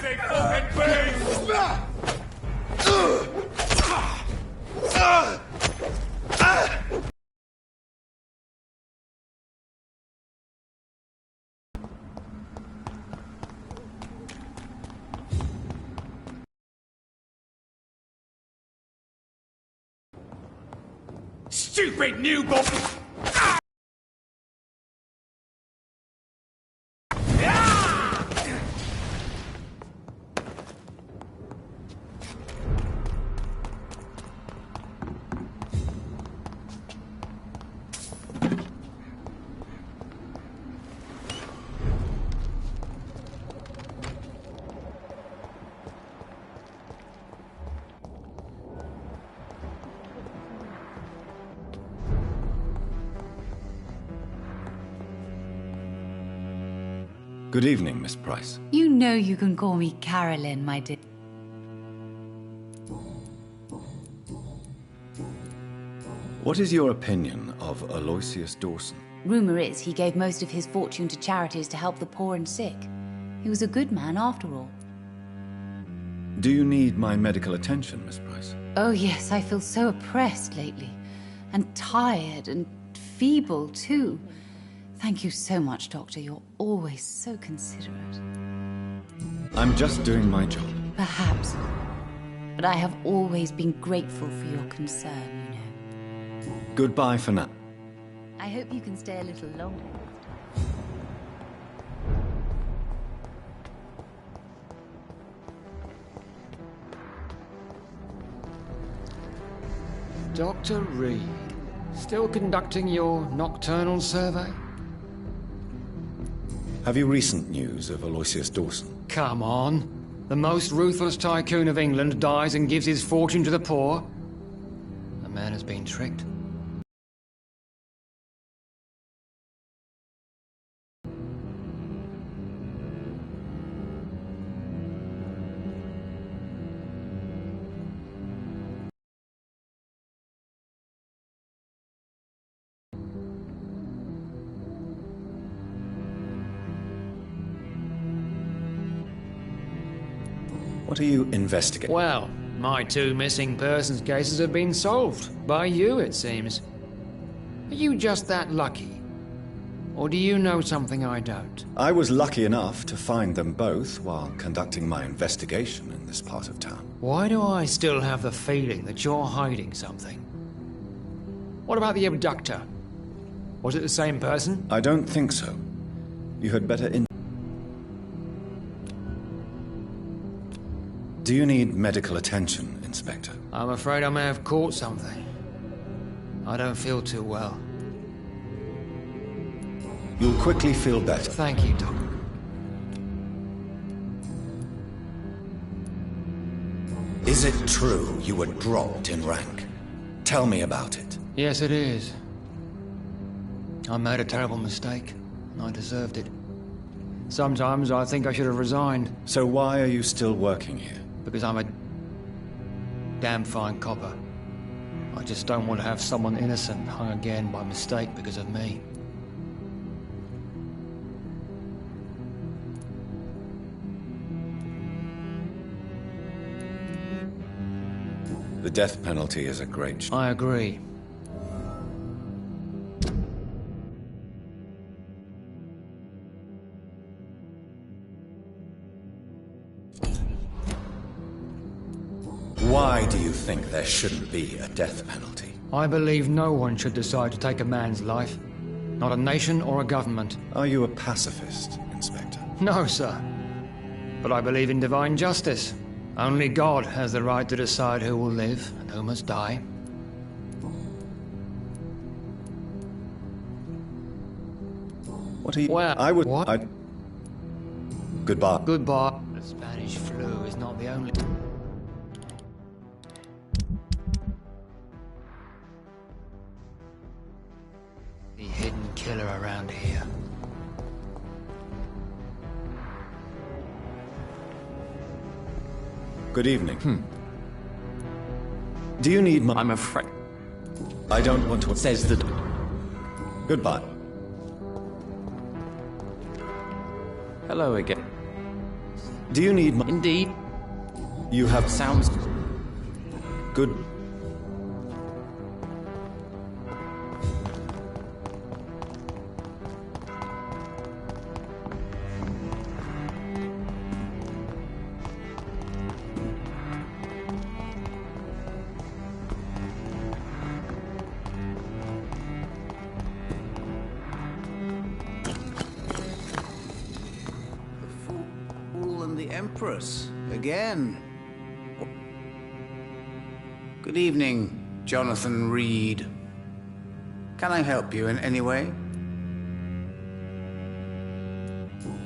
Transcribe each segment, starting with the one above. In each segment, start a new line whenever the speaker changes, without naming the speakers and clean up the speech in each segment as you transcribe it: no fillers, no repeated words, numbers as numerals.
they fucking be! Stupid newborn!
Good evening, Miss Price.
You know you can call me Carolyn, my dear.
What is your opinion of Aloysius Dawson?
Rumour is he gave most of his fortune to charities to help the poor and sick. He was a good man after all.
Do you need my medical attention, Miss Price?
Oh yes, I feel so oppressed lately. And tired and feeble too. Thank you so much, Doctor. You're always so considerate.
I'm just doing my job.
Perhaps. But I have always been grateful for your concern, you know.
Goodbye for now.
I hope you can stay a little longer.
Dr. Reed, still conducting your nocturnal survey?
Have you recent news of Aloysius Dawson?
Come on. The most ruthless tycoon of England dies and gives his fortune to the poor. The man has been tricked.
What are you investigating?
Well, my two missing persons cases have been solved. By you, it seems. Are you just that lucky? Or do you know something I don't?
I was lucky enough to find them both while conducting my investigation in this part of town.
Why do I still have the feeling that you're hiding something? What about the abductor? Was it the same person?
I don't think so. You had better Do you need medical attention, Inspector?
I'm afraid I may have caught something. I don't feel too well.
You'll quickly feel better.
Thank you, Doc.
Is it true you were dropped in rank? Tell me about it.
Yes, it is. I made a terrible mistake, and I deserved it. Sometimes I think I should have resigned.
So why are you still working here?
Because I'm a damn fine copper. I just don't want to have someone innocent hung again by mistake because of me.
The death penalty is a great...
I agree.
Why do you think there shouldn't be a death penalty?
I believe no one should decide to take a man's life. Not a nation or a government.
Are you a pacifist, Inspector?
No, sir. But I believe in divine justice. Only God has the right to decide who will live and who must die.
What are you...
Well,
I would...
what?
Goodbye.
Goodbye. The Spanish flu is not the only... The hidden killer around here.
Good evening. Do you need my...
I'm afraid...
I don't want to...
Says that...
Goodbye.
Hello again.
Do you need my...
Indeed.
You have...
Sounds...
Good...
Empress, again. Good evening, Jonathan Reed. Can I help you in any way?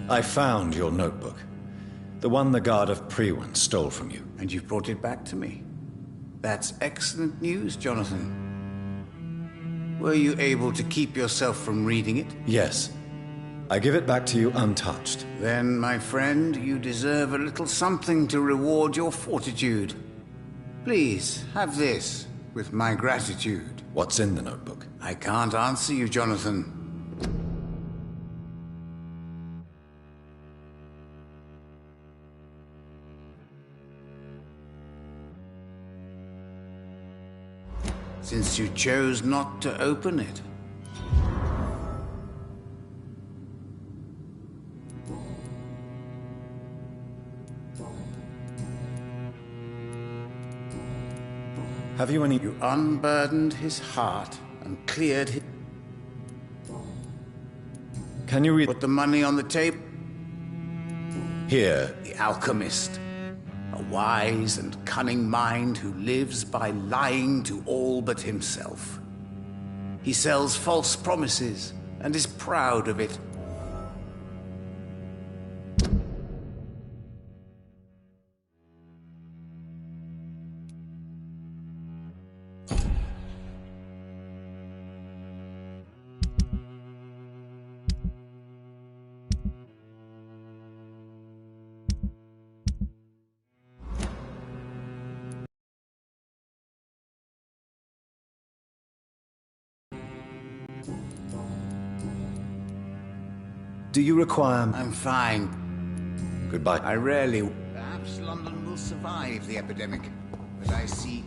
I found your notebook. The one the guard of Prewen stole from you.
And you've brought it back to me. That's excellent news, Jonathan. Were you able to keep yourself from reading it?
Yes. I give it back to you untouched.
Then, my friend, you deserve a little something to reward your fortitude. Please, have this, with my gratitude.
What's in the notebook?
I can't answer you, Jonathan. Since you chose not to open it.
Have you any...
You unburdened his heart and cleared his...
Can you read...
Put the money on the table.
Here.
The alchemist. A wise and cunning mind who lives by lying to all but himself. He sells false promises and is proud of it.
Do you require...
I'm fine.
Goodbye.
I rarely... Perhaps London will survive the epidemic, but I see...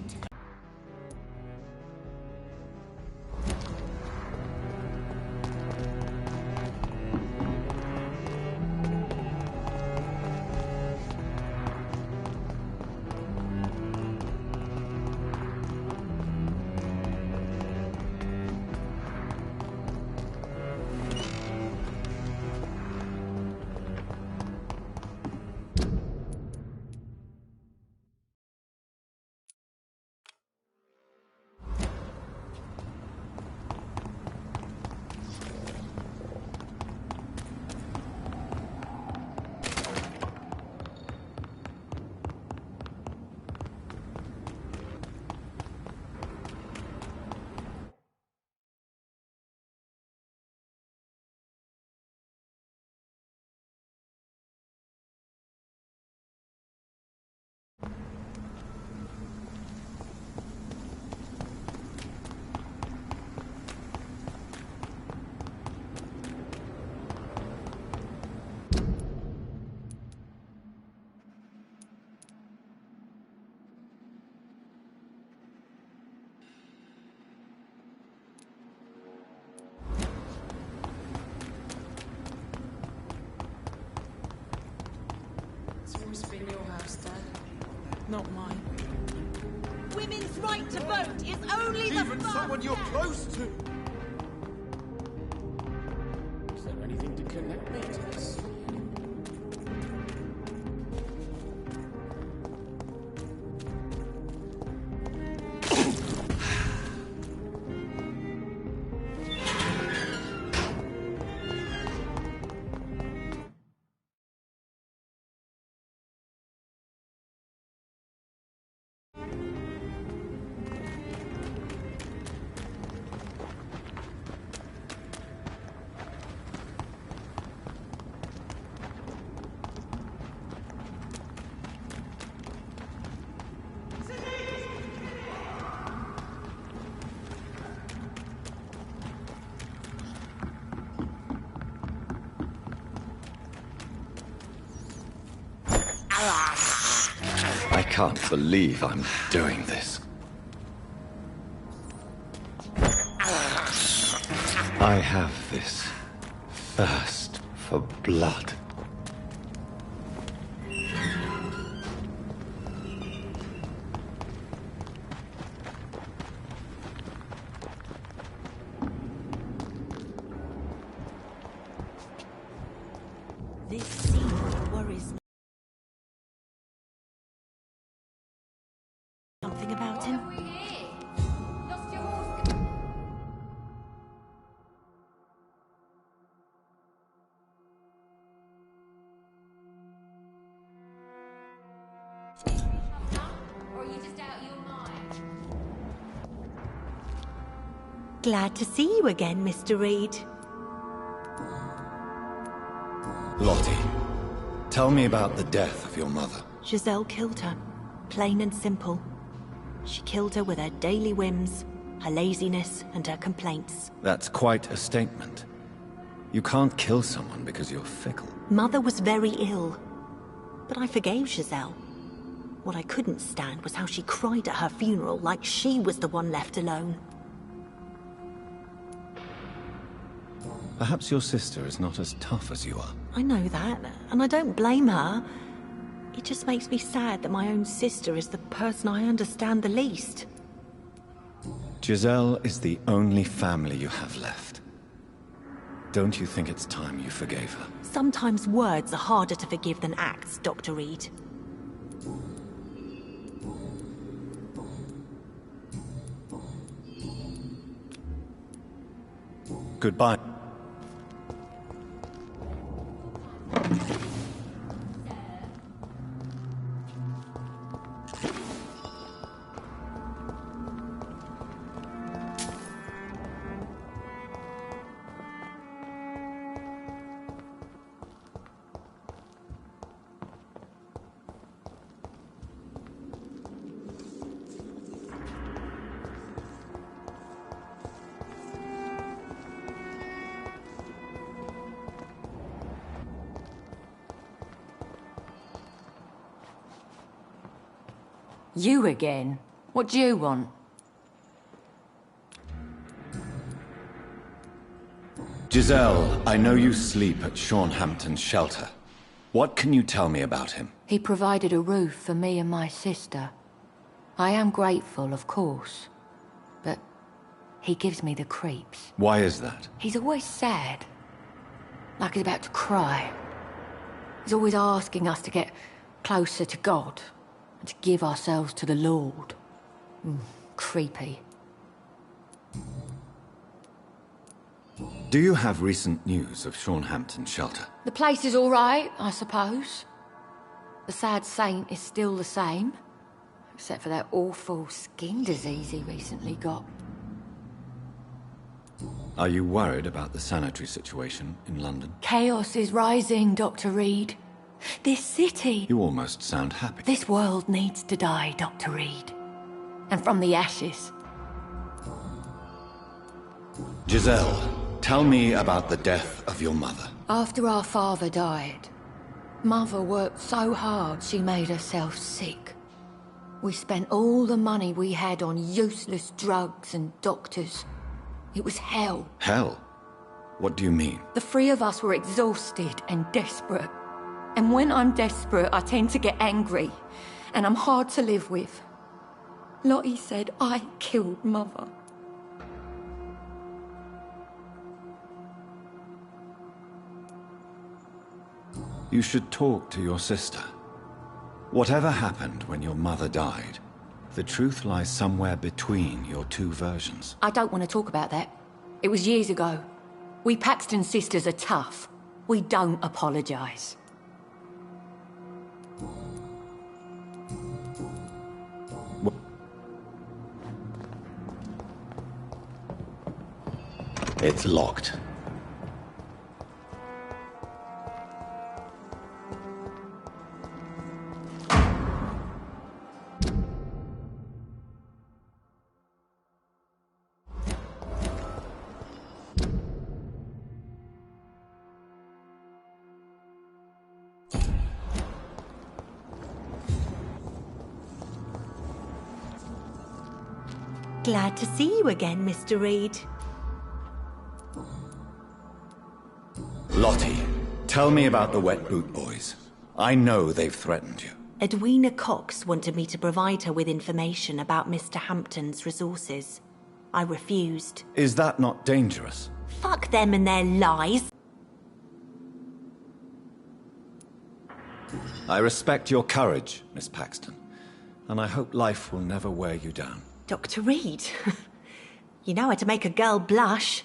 It's been your house, Dad. Not mine.
Women's right to vote is only the
Even
first
someone you're
step.
close to.
Is there anything to connect me to this?
I can't believe I'm doing this. I have this thirst for blood.
This scene worries me. Something about him.
Or are you just out of your mind?
Glad to see you again, Mr. Reed.
Lottie, tell me about the death of your mother.
Giselle killed her. Plain and simple. She killed her with her daily whims, her laziness, and her complaints.
That's quite a statement. You can't kill someone because you're fickle.
Mother was very ill, but I forgave Giselle. What I couldn't stand was how she cried at her funeral like she was the one left alone.
Perhaps your sister is not as tough as you are.
I know that, and I don't blame her. It just makes me sad that my own sister is the person I understand the least.
Giselle is the only family you have left. Don't you think it's time you forgave her?
Sometimes words are harder to forgive than acts, Dr. Reed.
Goodbye.
You again? What do you want?
Giselle, I know you sleep at Hampton's shelter. What can you tell me about him?
He provided a roof for me and my sister. I am grateful, of course, but he gives me the creeps.
Why is that?
He's always sad, like he's about to cry. He's always asking us to get closer to God and to give ourselves to the Lord. Creepy.
Do you have recent news of Hampton's shelter?
The place is all right, I suppose. The sad saint is still the same, except for that awful skin disease he recently got.
Are you worried about the sanitary situation in London?
Chaos is rising, Dr. Reed. This city...
You almost sound happy.
This world needs to die, Dr. Reed. And from the ashes.
Giselle, tell me about the death of your mother.
After our father died, Mother worked so hard she made herself sick. We spent all the money we had on useless drugs and doctors. It was hell.
Hell? What do you mean?
The three of us were exhausted and desperate. And when I'm desperate, I tend to get angry. And I'm hard to live with. Lottie said I killed Mother.
You should talk to your sister. Whatever happened when your mother died, the truth lies somewhere between your two versions.
I don't want to talk about that. It was years ago. We Paxton sisters are tough. We don't apologise.
It's locked.
Glad to see you again, Mr. Reed.
Lottie, tell me about the Wet Boot Boys. I know they've threatened you.
Edwina Cox wanted me to provide her with information about Mr. Hampton's resources. I refused.
Is that not dangerous?
Fuck them and their lies.
I respect your courage, Miss Paxton, and I hope life will never wear you down.
Dr. Reed, you know how to make a girl blush.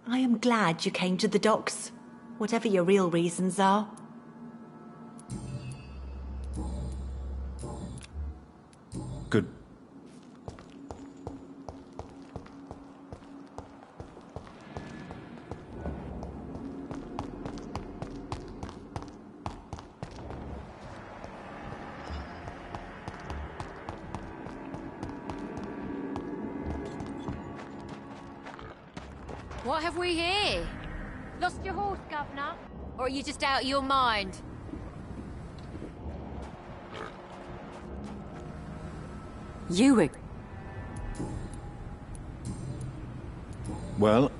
I am glad you came to the docks, whatever your real reasons are.
Good.
What have we here? Lost your horse, Governor? Or are you just out of your mind?
Ewing.
Well,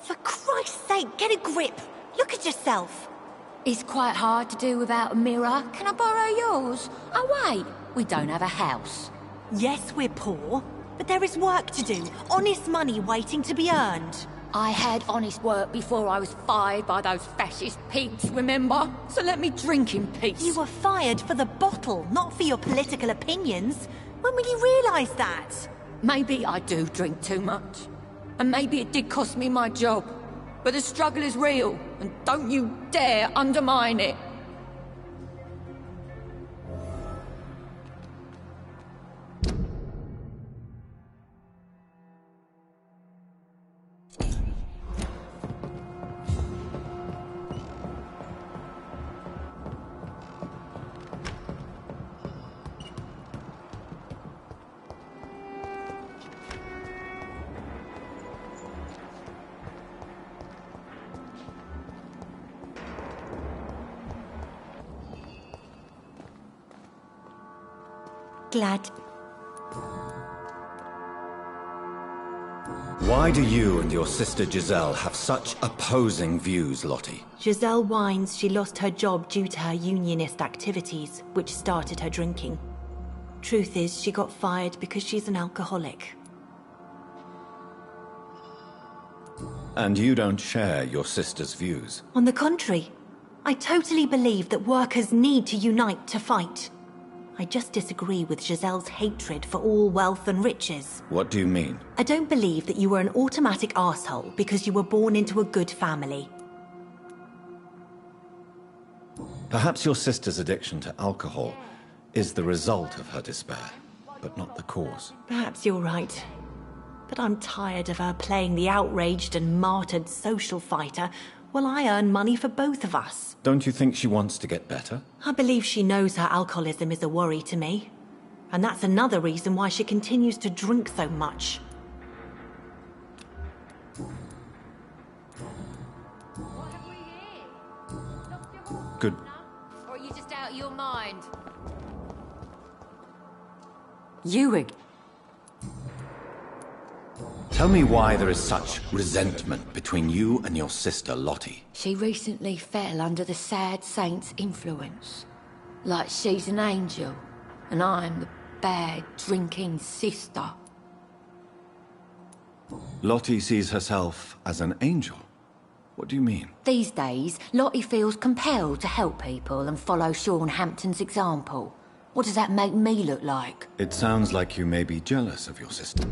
For Christ's sake, get a grip. Look at yourself.
It's quite hard to do without a mirror. Can I borrow yours? Oh, wait. We don't have a house.
Yes, we're poor, but there is work to do. Honest money waiting to be earned.
I had honest work before I was fired by those fascist pigs, remember? So let me drink in peace.
You were fired for the bottle, not for your political opinions. When will you realise that?
Maybe I do drink too much. And maybe it did cost me my job. But the struggle is real, and don't you dare undermine it.
Glad.
why do you and your sister Giselle have such opposing views, Lottie?
Giselle whines she lost her job due to her unionist activities, which started her drinking. Truth is, she got fired because she's an alcoholic.
And you don't share your sister's views?
On the contrary, I totally believe that workers need to unite to fight. I just disagree with Giselle's hatred for all wealth and riches.
What do you mean?
I don't believe that you were an automatic arsehole because you were born into a good family.
Perhaps your sister's addiction to alcohol is the result of her despair, but not the cause.
Perhaps you're right. But I'm tired of her playing the outraged and martyred social fighter while I earn money for both of us.
Don't you think she wants to get better?
I believe she knows her alcoholism is a worry to me. And that's another reason why she continues to drink so much.
What have we here? Lost your horse,
Good.
Governor? Or are you just out of your mind?
Ewing.
Tell me why there is such resentment between you and your sister Lottie.
She recently fell under the sad saint's influence. Like she's an angel, and I'm the bad, drinking sister.
Lottie sees herself as an angel. What do you mean?
These days, Lottie feels compelled to help people and follow Sean Hampton's example. What does that make me look like?
It sounds like you may be jealous of your sister.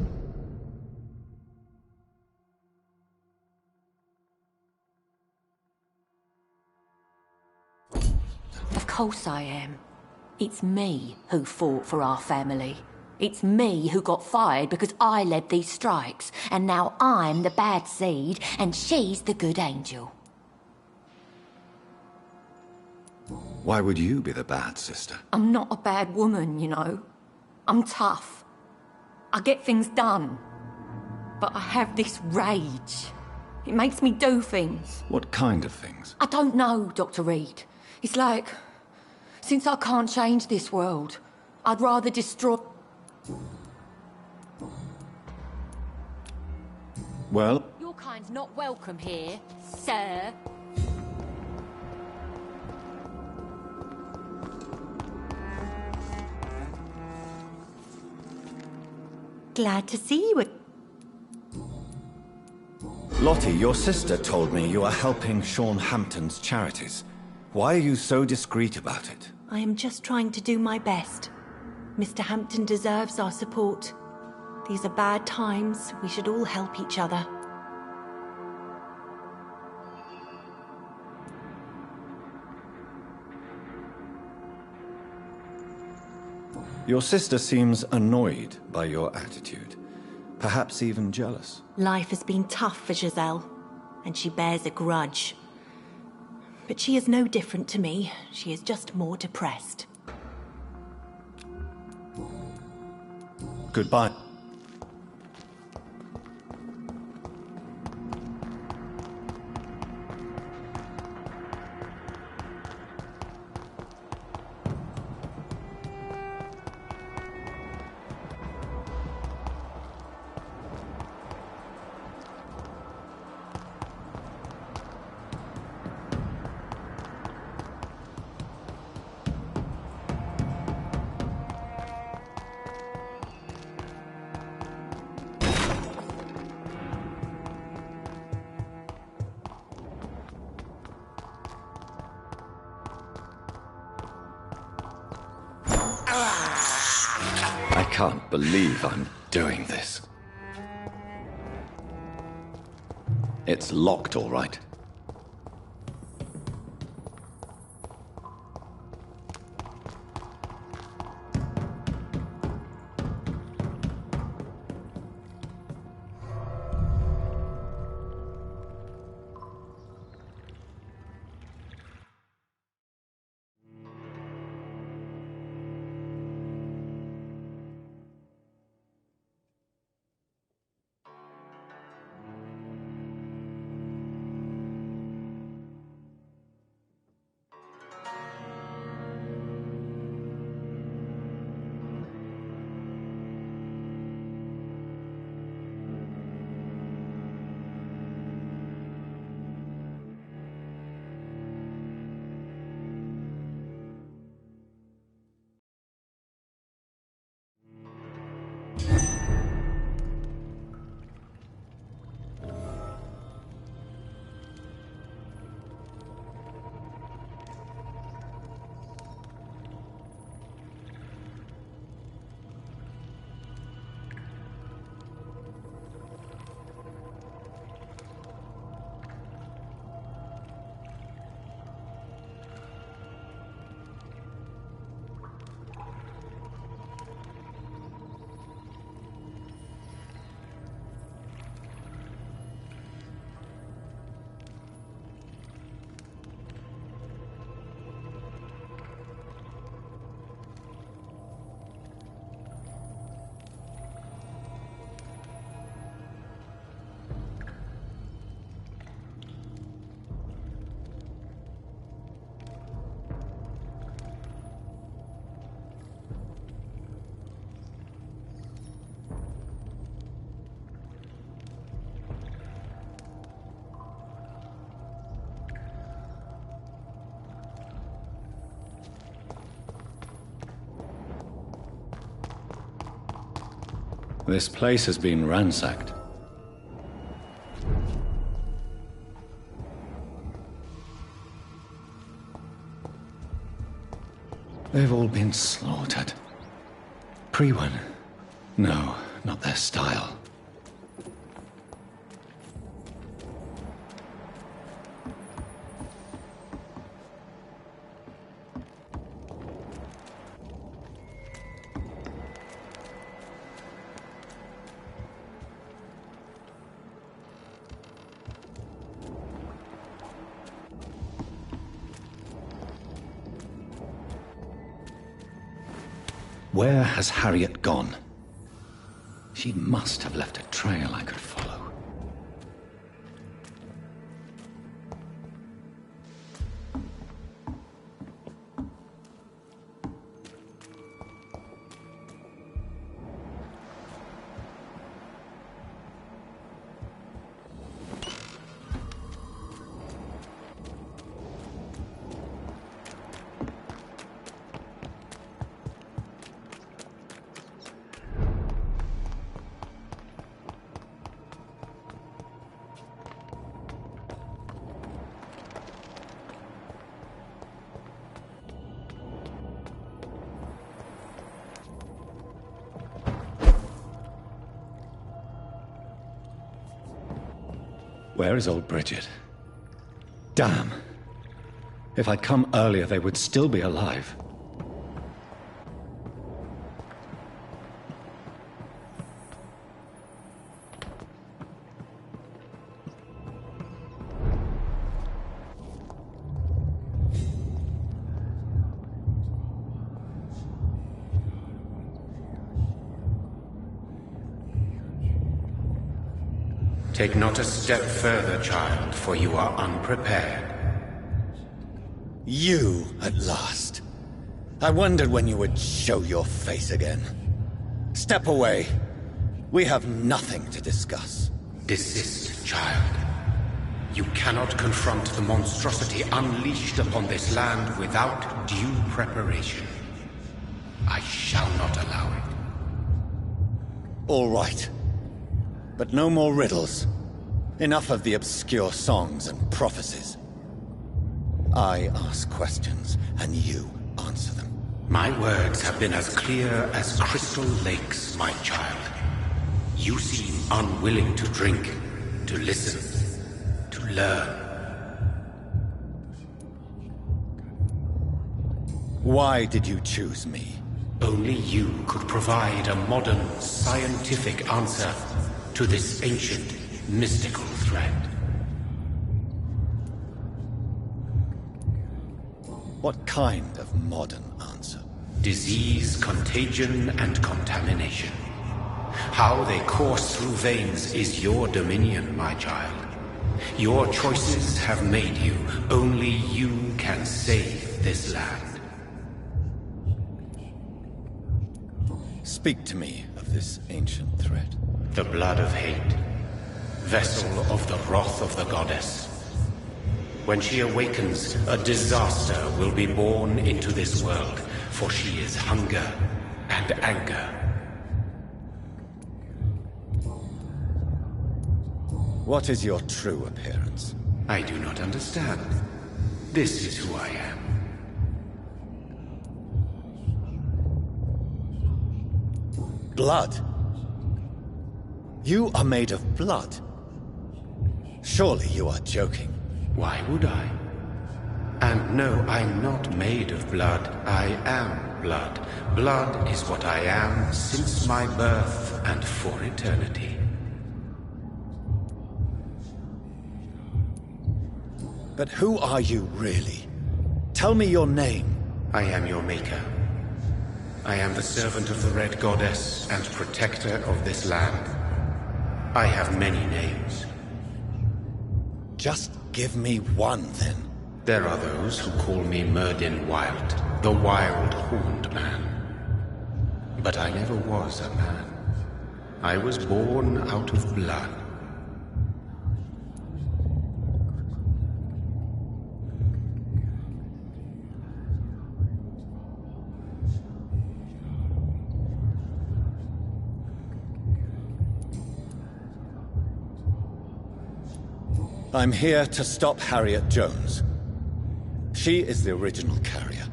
Of course I am. It's me who fought for our family. It's me who got fired because I led these strikes, and now I'm the bad seed and she's the good angel.
Why would you be the bad sister?
I'm not a bad woman, you know. I'm tough. I get things done. But I have this rage. It makes me do things.
What kind of things?
I don't know, Dr. Reed. It's like, since I can't change this world, I'd rather destroy...
Well...
Your kind's not welcome here, sir.
Glad to see you.
Lottie, your sister told me you are helping Sean Hampton's charities. Why are you so discreet about it?
I am just trying to do my best. Mr. Hampton deserves our support. These are bad times. We should all help each other.
Your sister seems annoyed by your attitude. Perhaps even jealous.
Life has been tough for Giselle, and she bears a grudge. But she is no different to me. She is just more depressed.
Goodbye. I can't believe I'm doing this. It's locked, all right. This place has been ransacked. They've all been slaughtered. Priwen? No, not their style. Where has Harriet gone? She must have left a trail I could follow. Where is old Bridget? Damn! If I'd come earlier, they would still be alive.
Take not a step further, child, for you are unprepared.
You, at last. I wondered when you would show your face again. Step away. We have nothing to discuss.
Desist, child. You cannot confront the monstrosity unleashed upon this land without due preparation. I shall not allow it.
All right. But no more riddles. Enough of the obscure songs and prophecies. I ask questions, and you answer them.
My words have been as clear as crystal lakes, my child. You seem unwilling to drink, to listen, to learn.
Why did you choose me?
Only you could provide a modern, scientific answer to this ancient, mystical threat.
What kind of modern answer?
Disease, contagion, and contamination. How they course through veins is your dominion, my child. Your choices have made you. Only you can save this land.
Speak to me of this ancient threat.
The blood of hate, vessel of the wrath of the goddess. When she awakens, a disaster will be born into this world, for she is hunger and anger.
What is your true appearance?
I do not understand. This is who I am.
Blood? You are made of blood. Surely you are joking.
Why would I? And no, I'm not made of blood. I am blood. Blood is what I am since my birth and for eternity.
But who are you really? Tell me your name.
I am your maker. I am the servant of the Red Goddess and protector of this land. I have many names.
Just give me one, then.
There are those who call me Myrddin Wild, the Wild Horned Man. But I never was a man. I was born out of blood.
I'm here to stop Harriet Jones. She is the original carrier.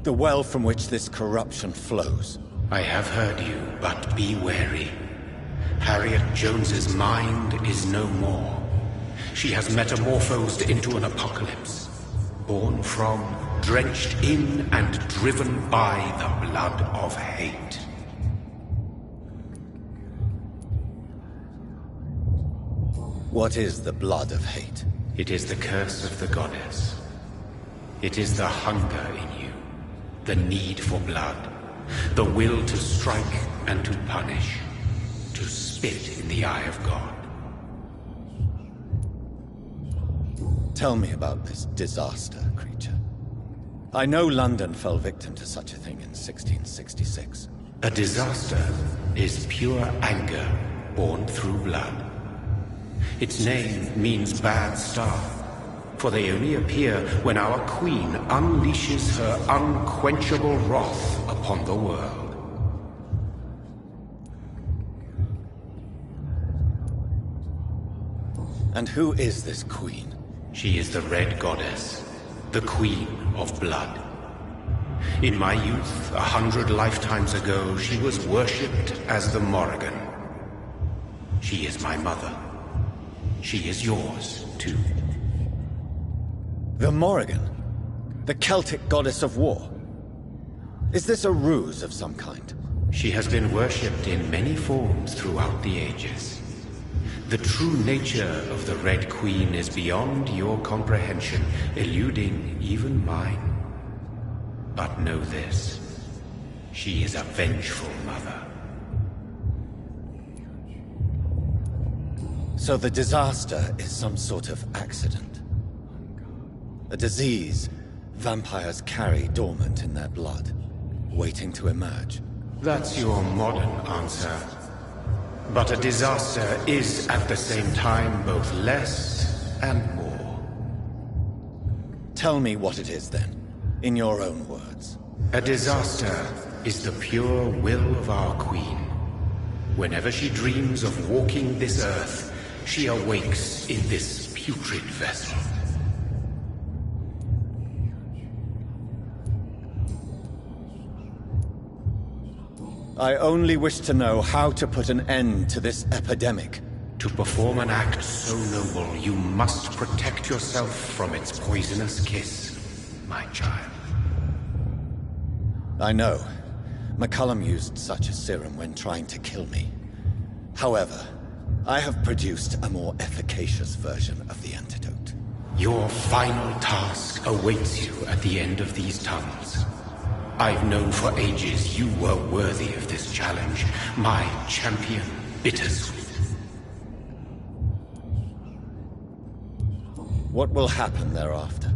The well from which this corruption flows.
I have heard you, but be wary. Harriet Jones's mind is no more. She has metamorphosed into an apocalypse. Born from, drenched in, and driven by the blood of hate.
What is the blood of hate?
It is the curse of the goddess. It is the hunger in you, the need for blood, the will to strike and to punish, to spit in the eye of God.
Tell me about this disaster, creature. I know London fell victim to such a thing in 1666.
A disaster is pure anger born through blood. Its name means bad star, for they only appear when our queen unleashes her unquenchable wrath upon the world.
And who is this queen?
She is the Red Goddess, the Queen of Blood. In my youth, 100 lifetimes ago, she was worshipped as the Morrigan. She is my mother. She is yours, too.
The Morrigan? The Celtic goddess of war? Is this a ruse of some kind?
She has been worshipped in many forms throughout the ages. The true nature of the Red Queen is beyond your comprehension, eluding even mine. But know this, she is a vengeful mother.
So the disaster is some sort of accident. A disease vampires carry dormant in their blood, waiting to emerge.
That's your modern answer. But a disaster is at the same time both less and more.
Tell me what it is then, in your own words.
A disaster is the pure will of our queen. Whenever she dreams of walking this earth, she awakes in this putrid vessel.
I only wish to know how to put an end to this epidemic.
To perform an act so noble, you must protect yourself from its poisonous kiss, my child.
I know. McCullum used such a serum when trying to kill me. However, I have produced a more efficacious version of the antidote.
Your final task awaits you at the end of these tunnels. I've known for ages you were worthy of this challenge, my champion, Bittersweet.
What will happen thereafter?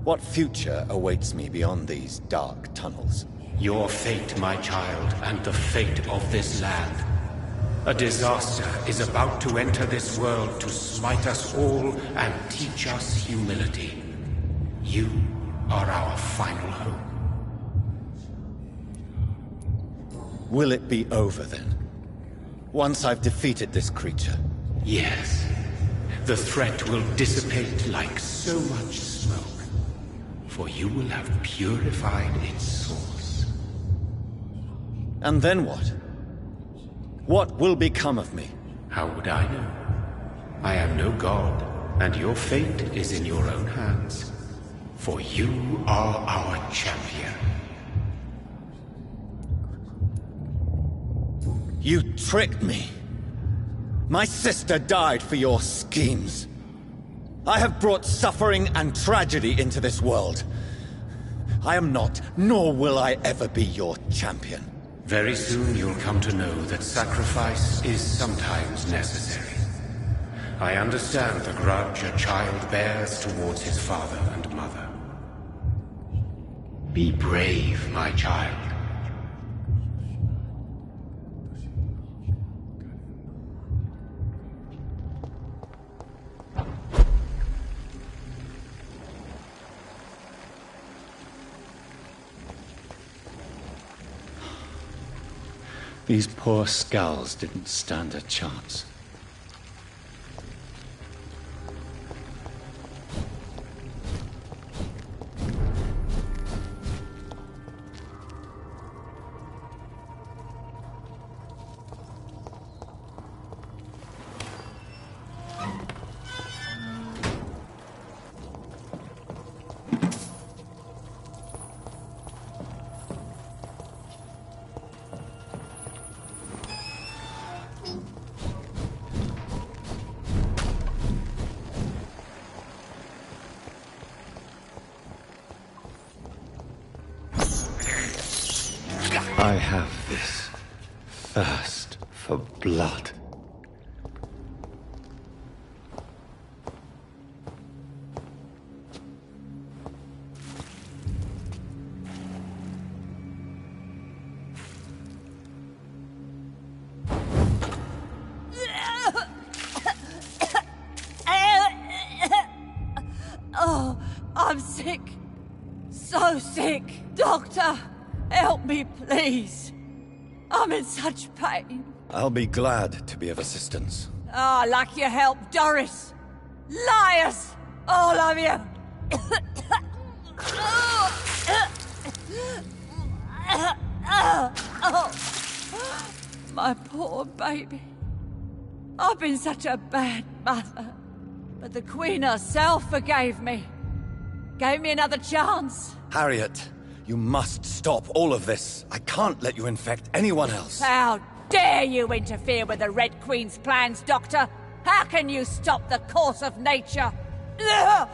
What future awaits me beyond these dark tunnels?
Your fate, my child, and the fate of this land. A disaster is about to enter this world to smite us all and teach us humility. You are our final hope.
Will it be over then? Once I've defeated this creature?
Yes. The threat will dissipate like so much smoke, for you will have purified its source.
And then what? What will become of me?
How would I know? I am no god, and your fate is in your own hands. For you are our champion.
You tricked me. My sister died for your schemes. I have brought suffering and tragedy into this world. I am not, nor will I ever be your champion.
Very soon you'll come to know that sacrifice is sometimes necessary. I understand the grudge a child bears towards his father and mother. Be brave, my child.
These poor skulls didn't stand a chance. I have this thirst for blood.
Oh, I'm sick. So sick. Doctor, help me, please. I'm in such pain.
I'll be glad to be of assistance.
Ah, like your help, Doris. Liars! All of you! My poor baby. I've been such a bad mother. But the Queen herself forgave me. Gave me another chance.
Harriet, you must stop all of this. I can't let you infect anyone else.
How dare you interfere with the Red Queen's plans, Doctor? How can you stop the course of nature? I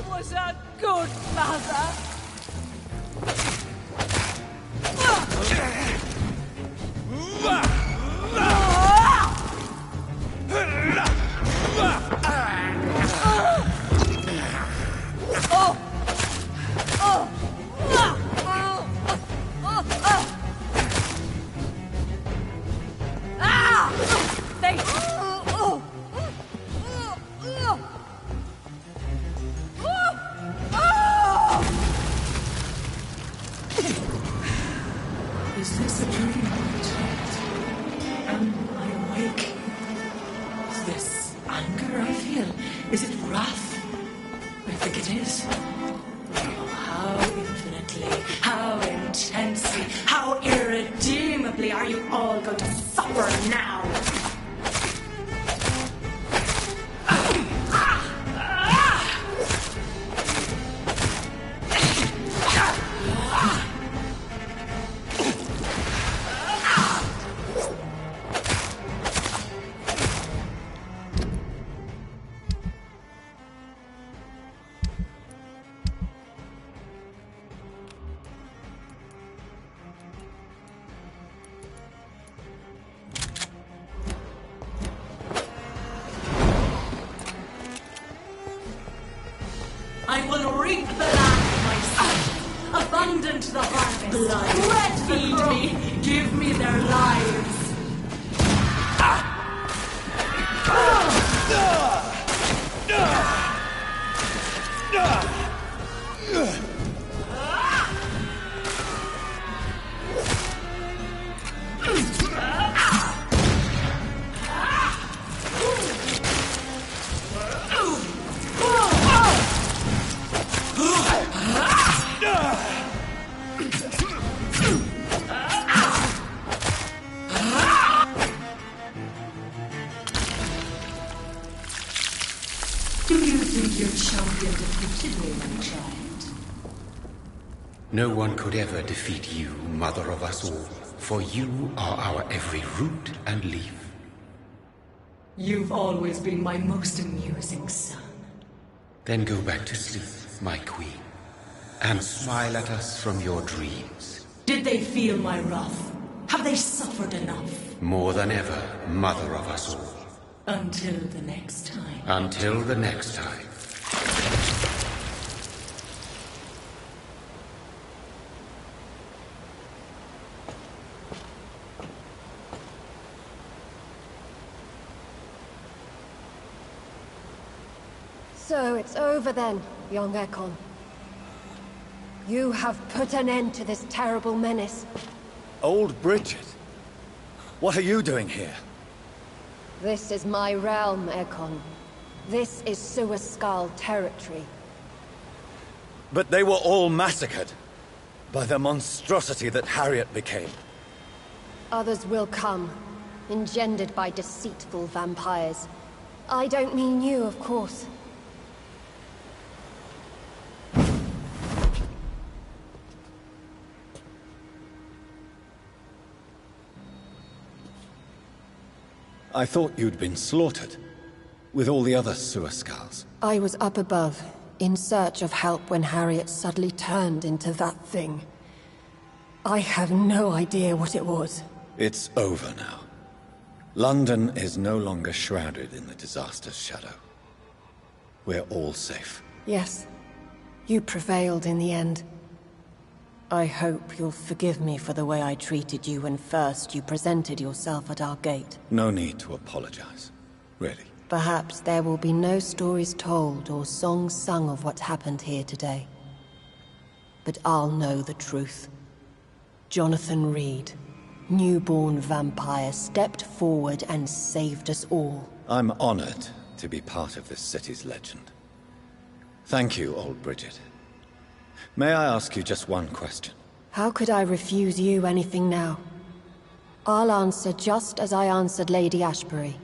was a good mother.
Is this a dream, my child? Am I awake? Is this anger I feel? Is it wrath? I think it is. Oh, how infinitely, how intensely, how irredeemably are you all going to suffer now? I will reap the land myself. Abundant the harvest. Blood. Bread feed me. Give me their lives. Do you think your champion defeated me, my child?
No one could ever defeat you, mother of us all, for you are our every root and leaf.
You've always been my most amusing son.
Then go back to sleep, my queen, and smile at us from your dreams.
Did they feel my wrath? Have they suffered enough?
More than ever, mother of us all.
Until the next time.
Until the next time.
So it's over then, young Ekon. You have put an end to this terrible menace.
Old Bridget? What are you doing here?
This is my realm, Ekon. This is Suaskal territory.
But they were all massacred by the monstrosity that Harriet became.
Others will come, engendered by deceitful vampires. I don't mean you, of course.
I thought you'd been slaughtered. with all the other Suascals?
I was up above, in search of help when Harriet suddenly turned into that thing. I have no idea what it was.
It's over now. London is no longer shrouded in the disaster's shadow. We're all safe.
Yes, you prevailed in the end. I hope you'll forgive me for the way I treated you when first you presented yourself at our gate.
No need to apologize, really.
Perhaps there will be no stories told or songs sung of what happened here today. But I'll know the truth. Jonathan Reed, newborn vampire, stepped forward and saved us all.
I'm honored to be part of this city's legend. Thank you, old Bridget. May I ask you just one question?
How could I refuse you anything now? I'll answer just as I answered Lady Ashbury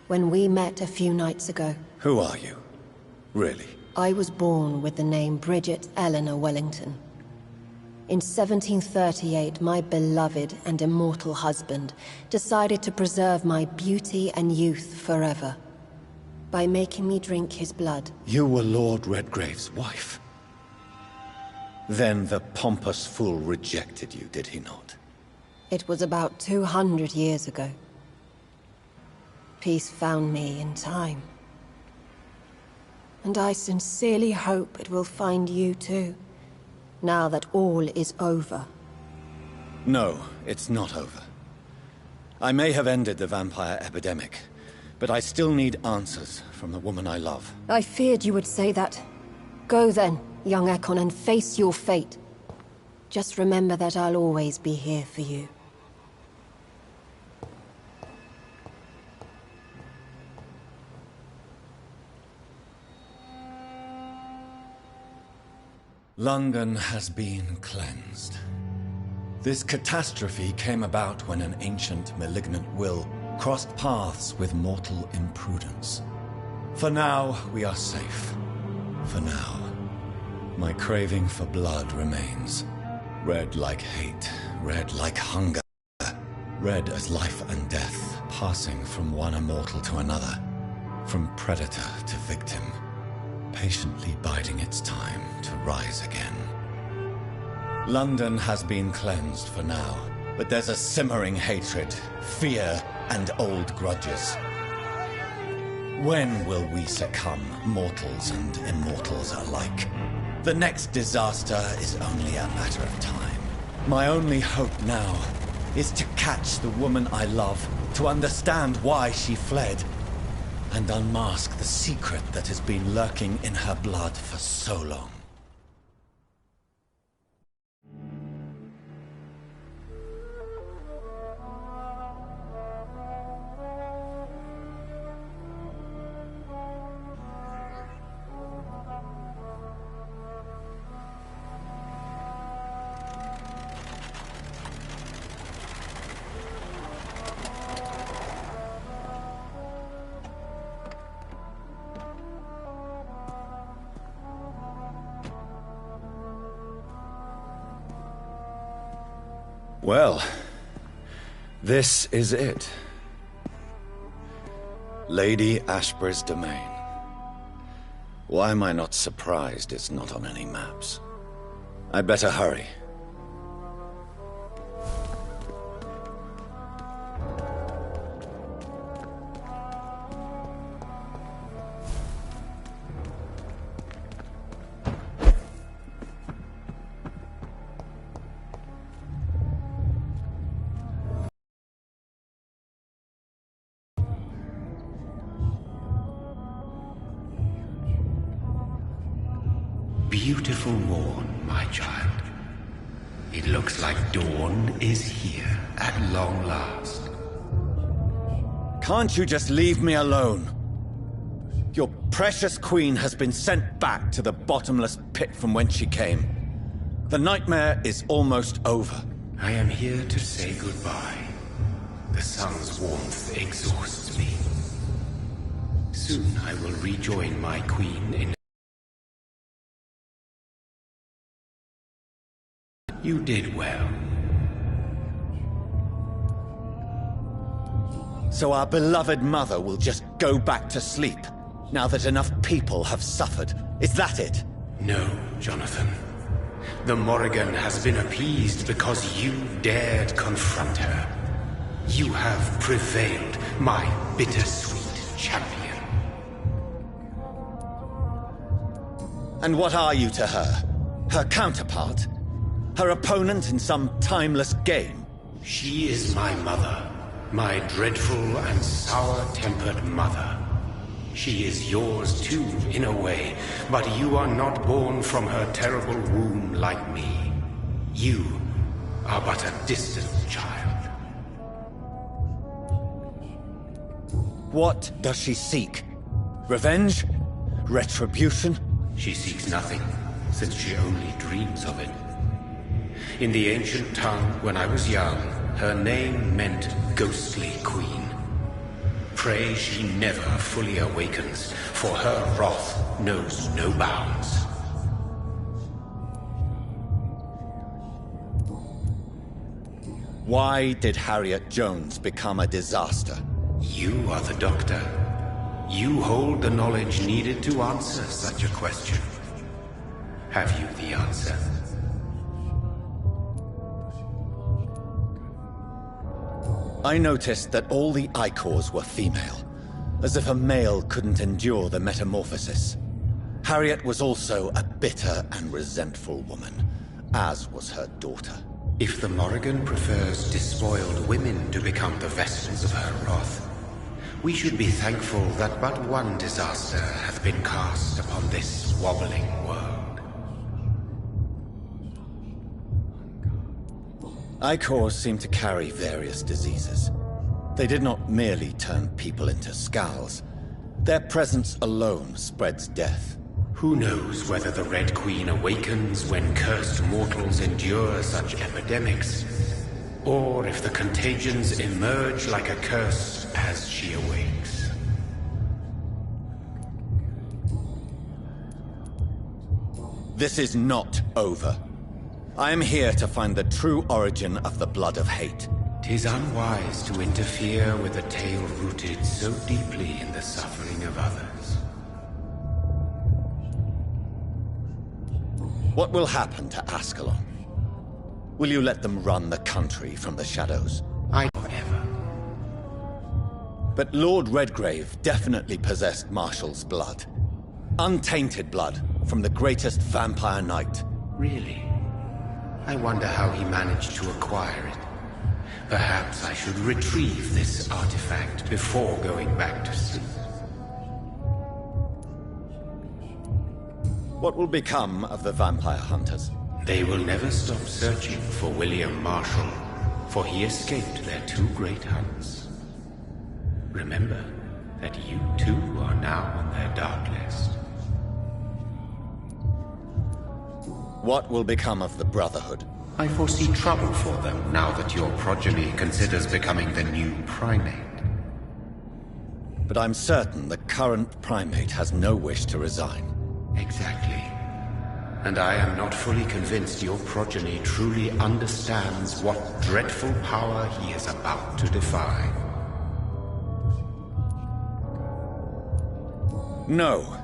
when we met a few nights ago.
Who are you? Really?
I was born with the name Bridget Eleanor Wellington. In 1738, my beloved and immortal husband decided to preserve my beauty and youth forever by making me drink his blood.
You were Lord Redgrave's wife. Then the pompous fool rejected you, did he not?
It was about 200 years ago. Peace found me in time. And I sincerely hope it will find you too, now that all is over.
No, it's not over. I may have ended the vampire epidemic, but I still need answers from the woman I love.
I feared you would say that. Go then, young Ekon, and face your fate. Just remember that I'll always be here for you.
London has been cleansed. This catastrophe came about when an ancient, malignant will crossed paths with mortal imprudence. For now, we are safe. For now. My craving for blood remains. Red like hate, red like hunger. Red as life and death, passing from one immortal to another. From predator to victim. Patiently biding its time to rise again. London has been cleansed for now, but there's a simmering hatred, fear, and old grudges. When will we succumb, mortals and immortals alike? The next disaster is only a matter of time. My only hope now is to catch the woman I love, to understand why she fled, and unmask the secret that has been lurking in her blood for so long. Well, this is it. Lady Ashbury's domain. Why am I not surprised it's not on any maps? I'd better hurry.
Beautiful morn, my child. It looks like dawn is here at long last.
Can't you just leave me alone? Your precious queen has been sent back to the bottomless pit from whence she came. The nightmare is almost over.
I am here to say goodbye. The sun's warmth exhausts me. Soon I will rejoin my queen in... You did well.
So our beloved mother will just go back to sleep, now that enough people have suffered. Is that it?
No, Jonathan. The Morrigan has been appeased because you dared confront her. You have prevailed, my bittersweet champion.
And what are you to her? Her counterpart? Her opponent in some timeless game?
She is my mother. My dreadful and sour-tempered mother. She is yours too, in a way, but you are not born from her terrible womb like me. You are but a distant child.
What does she seek? Revenge? Retribution?
She seeks nothing, since she only dreams of it. In the ancient tongue, when I was young, her name meant Ghostly Queen. Pray she never fully awakens, for her wrath knows no bounds.
Why did Harriet Jones become a disaster?
You are the doctor. You hold the knowledge needed to answer such a question. Have you the answer?
I noticed that all the Icors were female, as if a male couldn't endure the metamorphosis. Harriet was also a bitter and resentful woman, as was her daughter.
If the Morrigan prefers despoiled women to become the vessels of her wrath, we should be thankful that but one disaster hath been cast upon this wobbling world.
Icors seem to carry various diseases. They did not merely turn people into skulls. Their presence alone spreads death.
Who knows whether the Red Queen awakens when cursed mortals endure such epidemics, or if the contagions emerge like a curse as she awakes.
This is not over. I am here to find the true origin of the blood of hate.
'Tis unwise to interfere with a tale rooted so deeply in the suffering of others.
What will happen to Ascalon? Will you let them run the country from the shadows?
I never.
But Lord Redgrave definitely possessed Marshall's blood. Untainted blood from the greatest vampire knight.
Really? I wonder how he managed to acquire it. Perhaps I should retrieve this artifact before going back to sleep.
What will become of the vampire hunters?
They will never stop searching for William Marshall, for he escaped their two great hunts. Remember that you too are now on their dark list.
What will become of the Brotherhood?
I foresee trouble for them now that your progeny considers becoming the new primate.
But I'm certain the current primate has no wish to resign.
Exactly. And I am not fully convinced your progeny truly understands what dreadful power he is about to defy.
No.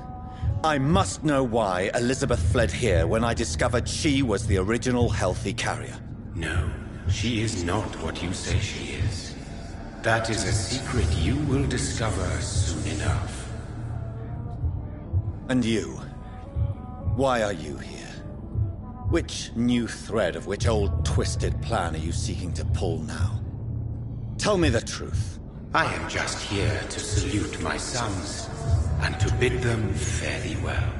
I must know why Elizabeth fled here when I discovered she was the original healthy carrier.
No, she is not what you say she is. That is a secret you will discover soon enough.
And you? Why are you here? Which new thread of which old twisted plan are you seeking to pull now? Tell me the truth.
I am just here to salute my sons, and to bid them fare thee well.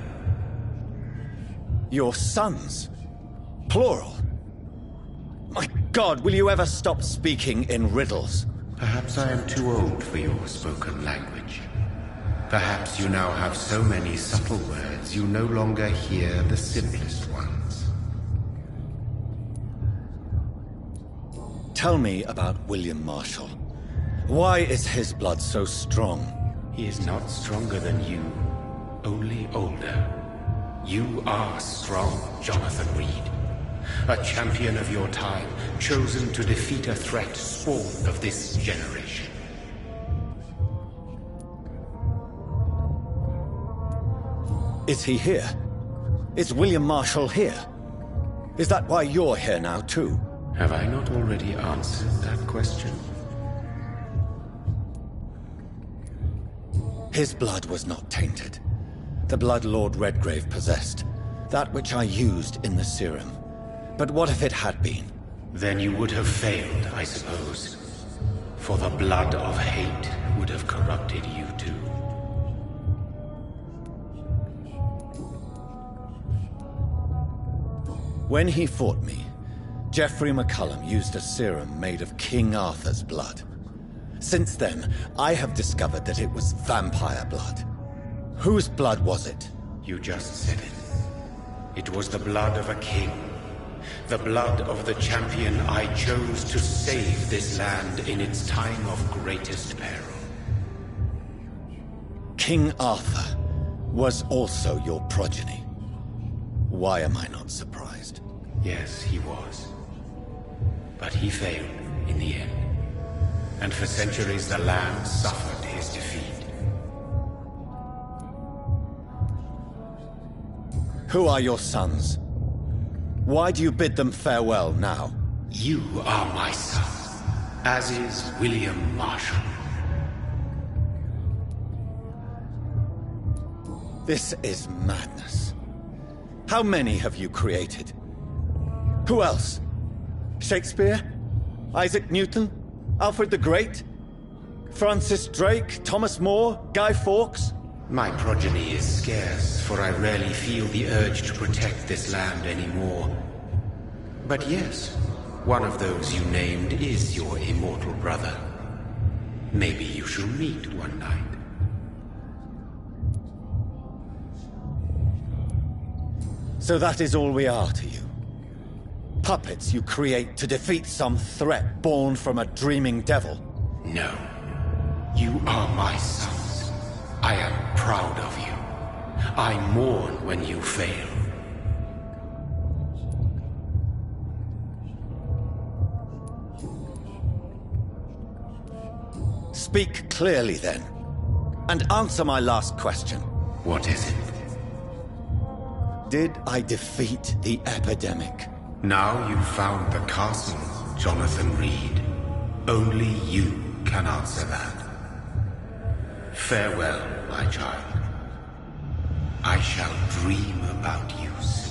Your sons? Plural? My God, will you ever stop speaking in riddles?
Perhaps I am too old for your spoken language. Perhaps you now have so many subtle words you no longer hear the simplest ones.
Tell me about William Marshall. Why is his blood so strong?
He is not stronger than you, only older. You are strong, Jonathan Reed. A champion of your time, chosen to defeat a threat spawned of this generation.
Is he here? Is William Marshall here? Is that why you're here now, too?
Have I not already answered that question?
His blood was not tainted. The blood Lord Redgrave possessed. That which I used in the serum. But what if it had been?
Then you would have failed, I suppose. For the blood of hate would have corrupted you too.
When he fought me, Geoffrey McCullum used a serum made of King Arthur's blood. Since then, I have discovered that it was vampire blood. Whose blood was it?
You just said it. It was the blood of a king. The blood of the champion I chose to save this land in its time of greatest peril.
King Arthur was also your progeny. Why am I not surprised?
Yes, he was. But he failed in the end. And for centuries the land suffered his defeat.
Who are your sons? Why do you bid them farewell now?
You are my son, as is William Marshall.
This is madness. How many have you created? Who else? Shakespeare? Isaac Newton? Alfred the Great? Francis Drake? Thomas More? Guy Fawkes?
My progeny is scarce, for I rarely feel the urge to protect this land anymore. But yes, one of those you named is your immortal brother. Maybe you shall meet one night.
So that is all we are to you? Puppets you create to defeat some threat born from a dreaming devil?
No. You are my sons. I am proud of you. I mourn when you fail.
Speak clearly then, and answer my last question.
What is it?
Did I defeat the epidemic?
Now you've found the castle, Jonathan Reed. Only you can answer that. Farewell, my child. I shall dream about you soon.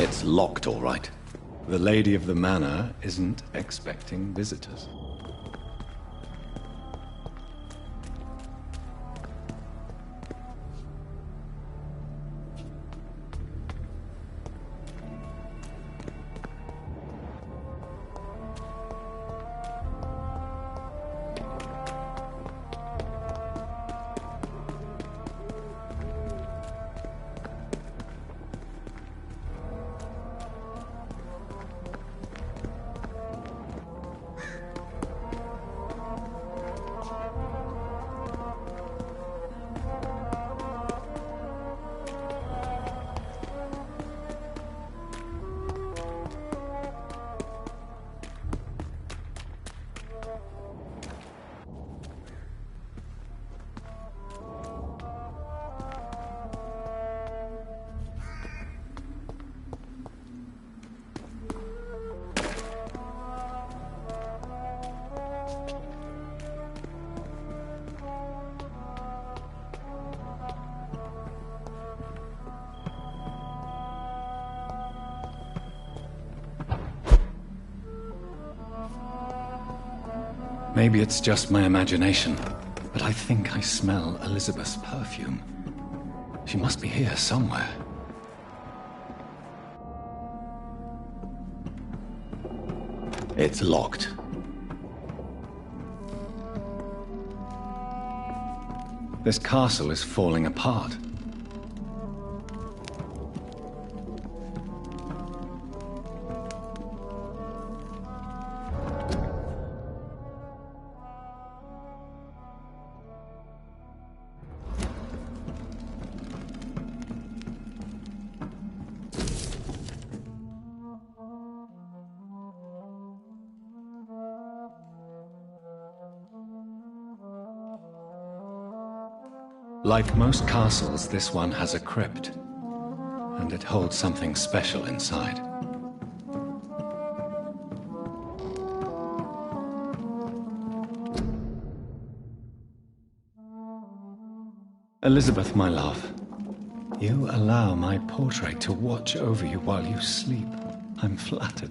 It's locked, all right. The lady of the manor isn't expecting visitors. Maybe it's just my imagination, but I think I smell Elizabeth's perfume. She must be here somewhere. It's locked. This castle is falling apart. Like most castles, this one has a crypt, and it holds something special inside. Elizabeth, my love, you allow my portrait to watch over you while you sleep. I'm flattered.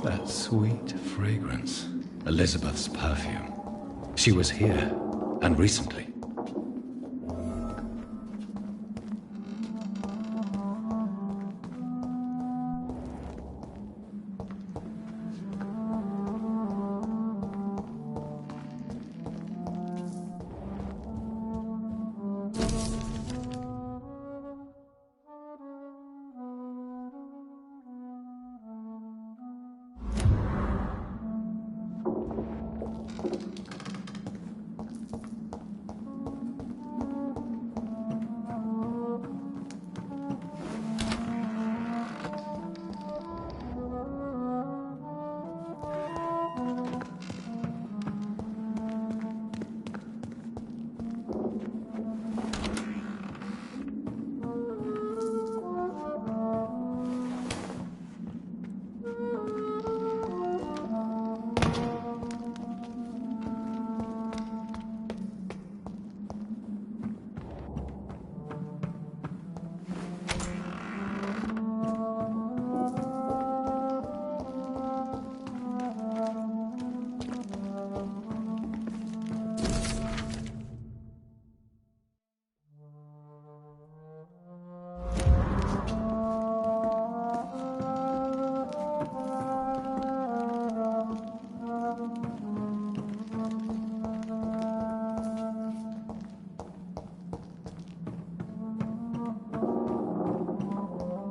That sweet fragrance. Elizabeth's perfume. She was here, and recently.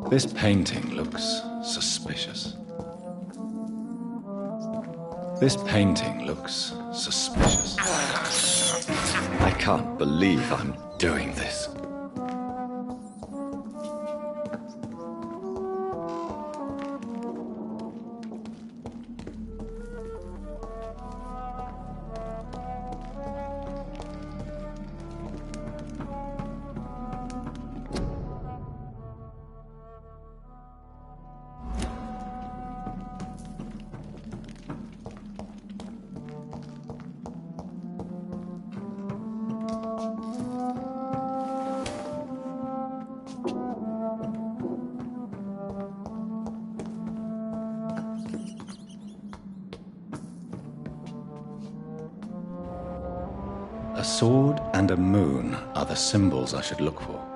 This painting looks suspicious. This painting looks suspicious. I can't believe I'm doing this. A sword and a moon are the symbols I should look for.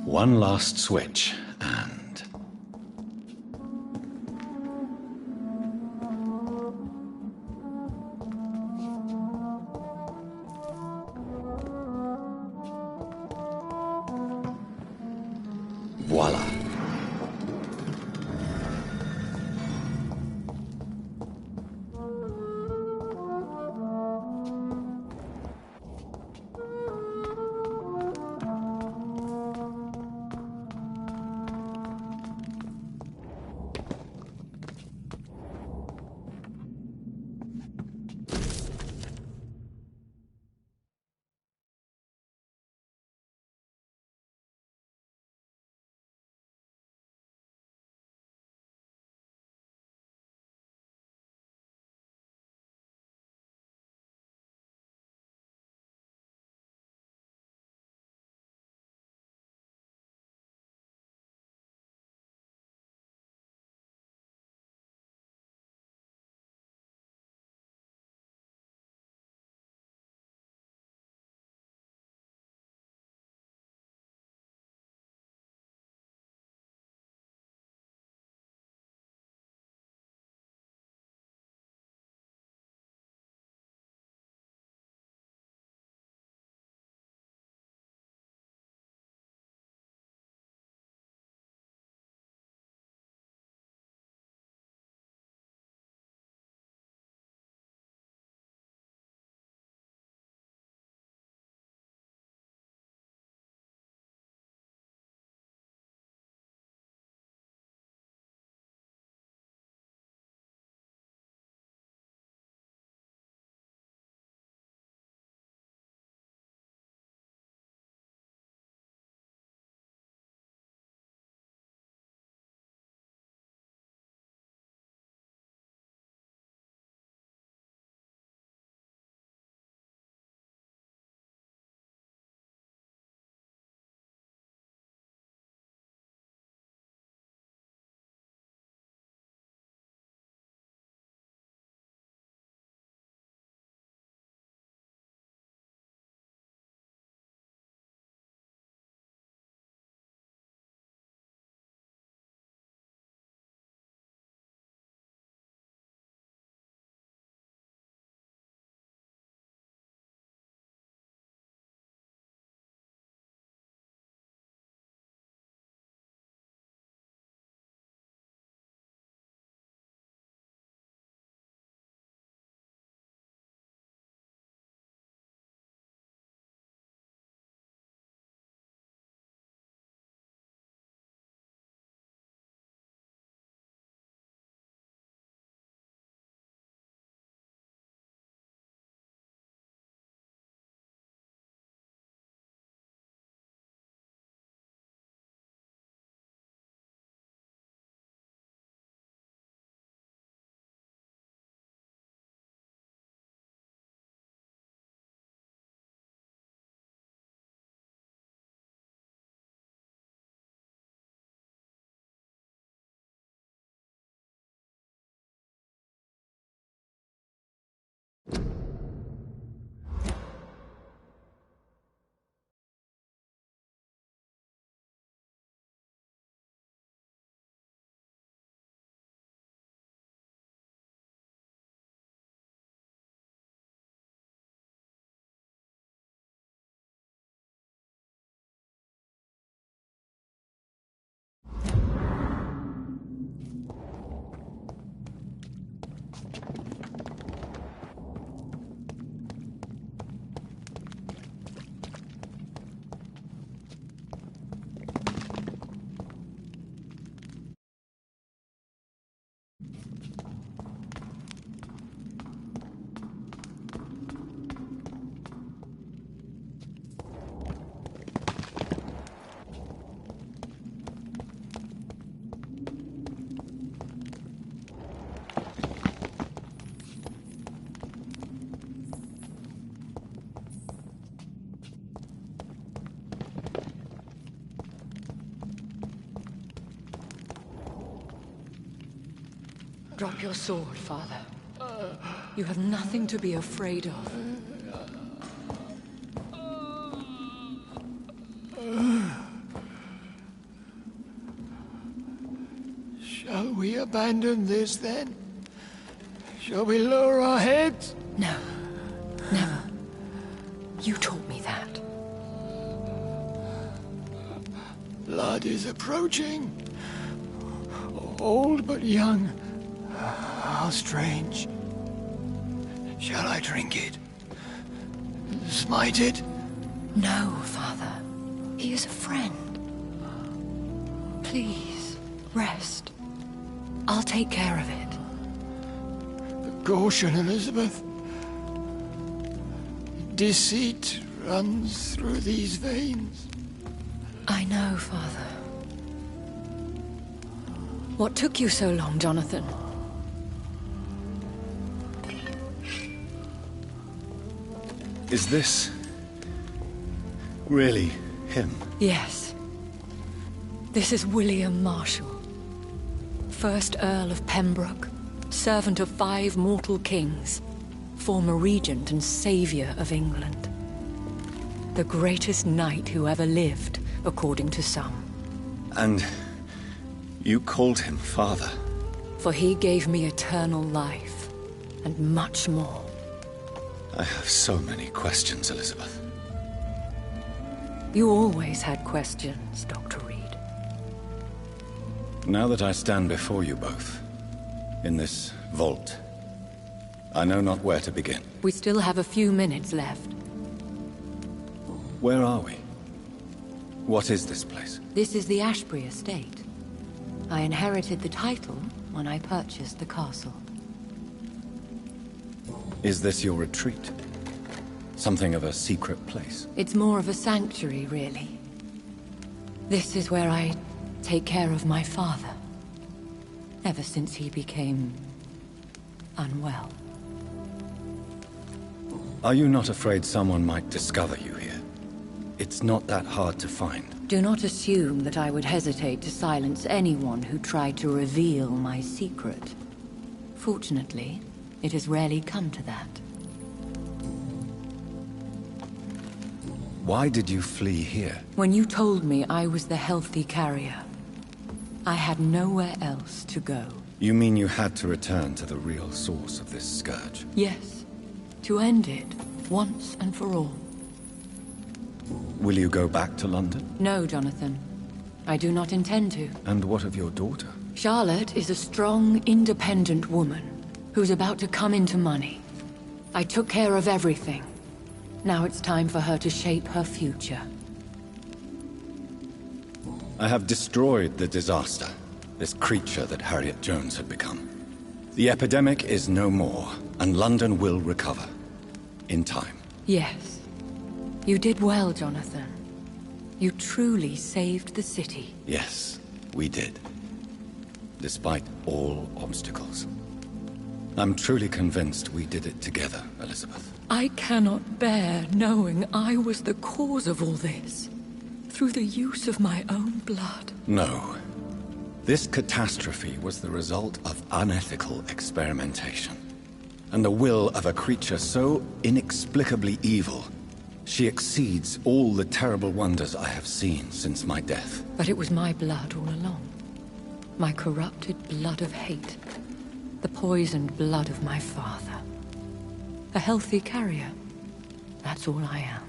One last switch, and... voila.
Drop your sword, Father. You have nothing to be afraid of.
Shall we abandon this then? Shall we lower our heads?
No. Never. You taught me that.
Blood is approaching. Old but young. How strange. Shall I drink it? Smite it?
No, Father. He is a friend. Please, rest. I'll take care of it.
Caution, Elizabeth. Deceit runs through these veins.
I know, Father. What took you so long, Jonathan?
Is this really him?
Yes. This is William Marshall, 1st Earl of Pembroke, servant of 5 mortal kings, former regent and saviour of England. The greatest knight who ever lived, according to some.
And you called him father?
For he gave me eternal life, and much more.
I have so many questions, Elizabeth.
You always had questions, Dr. Reed.
Now that I stand before you both, in this vault, I know not where to begin.
We still have a few minutes left.
Where are we? What is this place?
This is the Ashbury estate. I inherited the title when I purchased the castle.
Is this your retreat? Something of a secret place?
It's more of a sanctuary, really. This is where I take care of my father. Ever since he became unwell.
Are you not afraid someone might discover you here? It's not that hard to find.
Do not assume that I would hesitate to silence anyone who tried to reveal my secret. Fortunately, it has rarely come to that.
Why did you flee here?
When you told me I was the healthy carrier, I had nowhere else to go.
You mean you had to return to the real source of this scourge?
Yes, to end it, once and for all.
Will you go back to London?
No, Jonathan. I do not intend to.
And what of your daughter?
Charlotte is a strong, independent woman who's about to come into money. I took care of everything. Now it's time for her to shape her future.
I have destroyed the disaster, this creature that Harriet Jones had become. The epidemic is no more, and London will recover. In time.
Yes. You did well, Jonathan. You truly saved the city.
Yes, we did. Despite all obstacles. I'm truly convinced we did it together, Elizabeth.
I cannot bear knowing I was the cause of all this. Through the use of my own blood.
No. This catastrophe was the result of unethical experimentation. And the will of a creature so inexplicably evil, she exceeds all the terrible wonders I have seen since my death.
But it was my blood all along. My corrupted blood of hate. The poisoned blood of my father. A healthy carrier. That's all I am.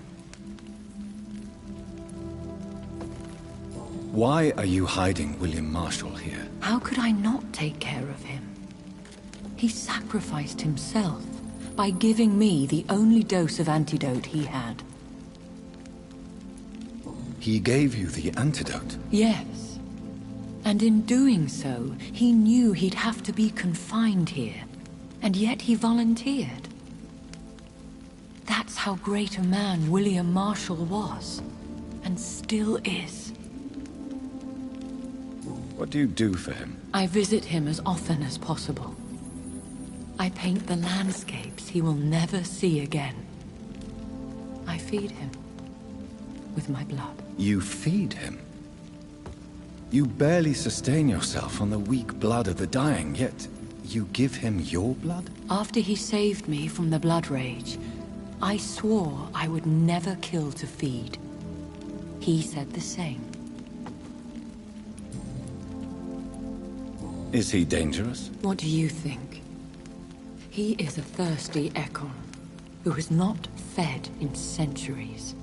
Why are you hiding William Marshall here?
How could I not take care of him? He sacrificed himself by giving me the only dose of antidote he had.
He gave you the antidote?
Yes. And in doing so, he knew he'd have to be confined here. And yet he volunteered. That's how great a man William Marshall was. And still is.
What do you do for him?
I visit him as often as possible. I paint the landscapes he will never see again. I feed him with my blood.
You feed him? You barely sustain yourself on the weak blood of the dying, yet you give him your blood?
After he saved me from the blood rage, I swore I would never kill to feed. He said the same.
Is he dangerous?
What do you think? He is a thirsty Ekon, who has not fed in centuries.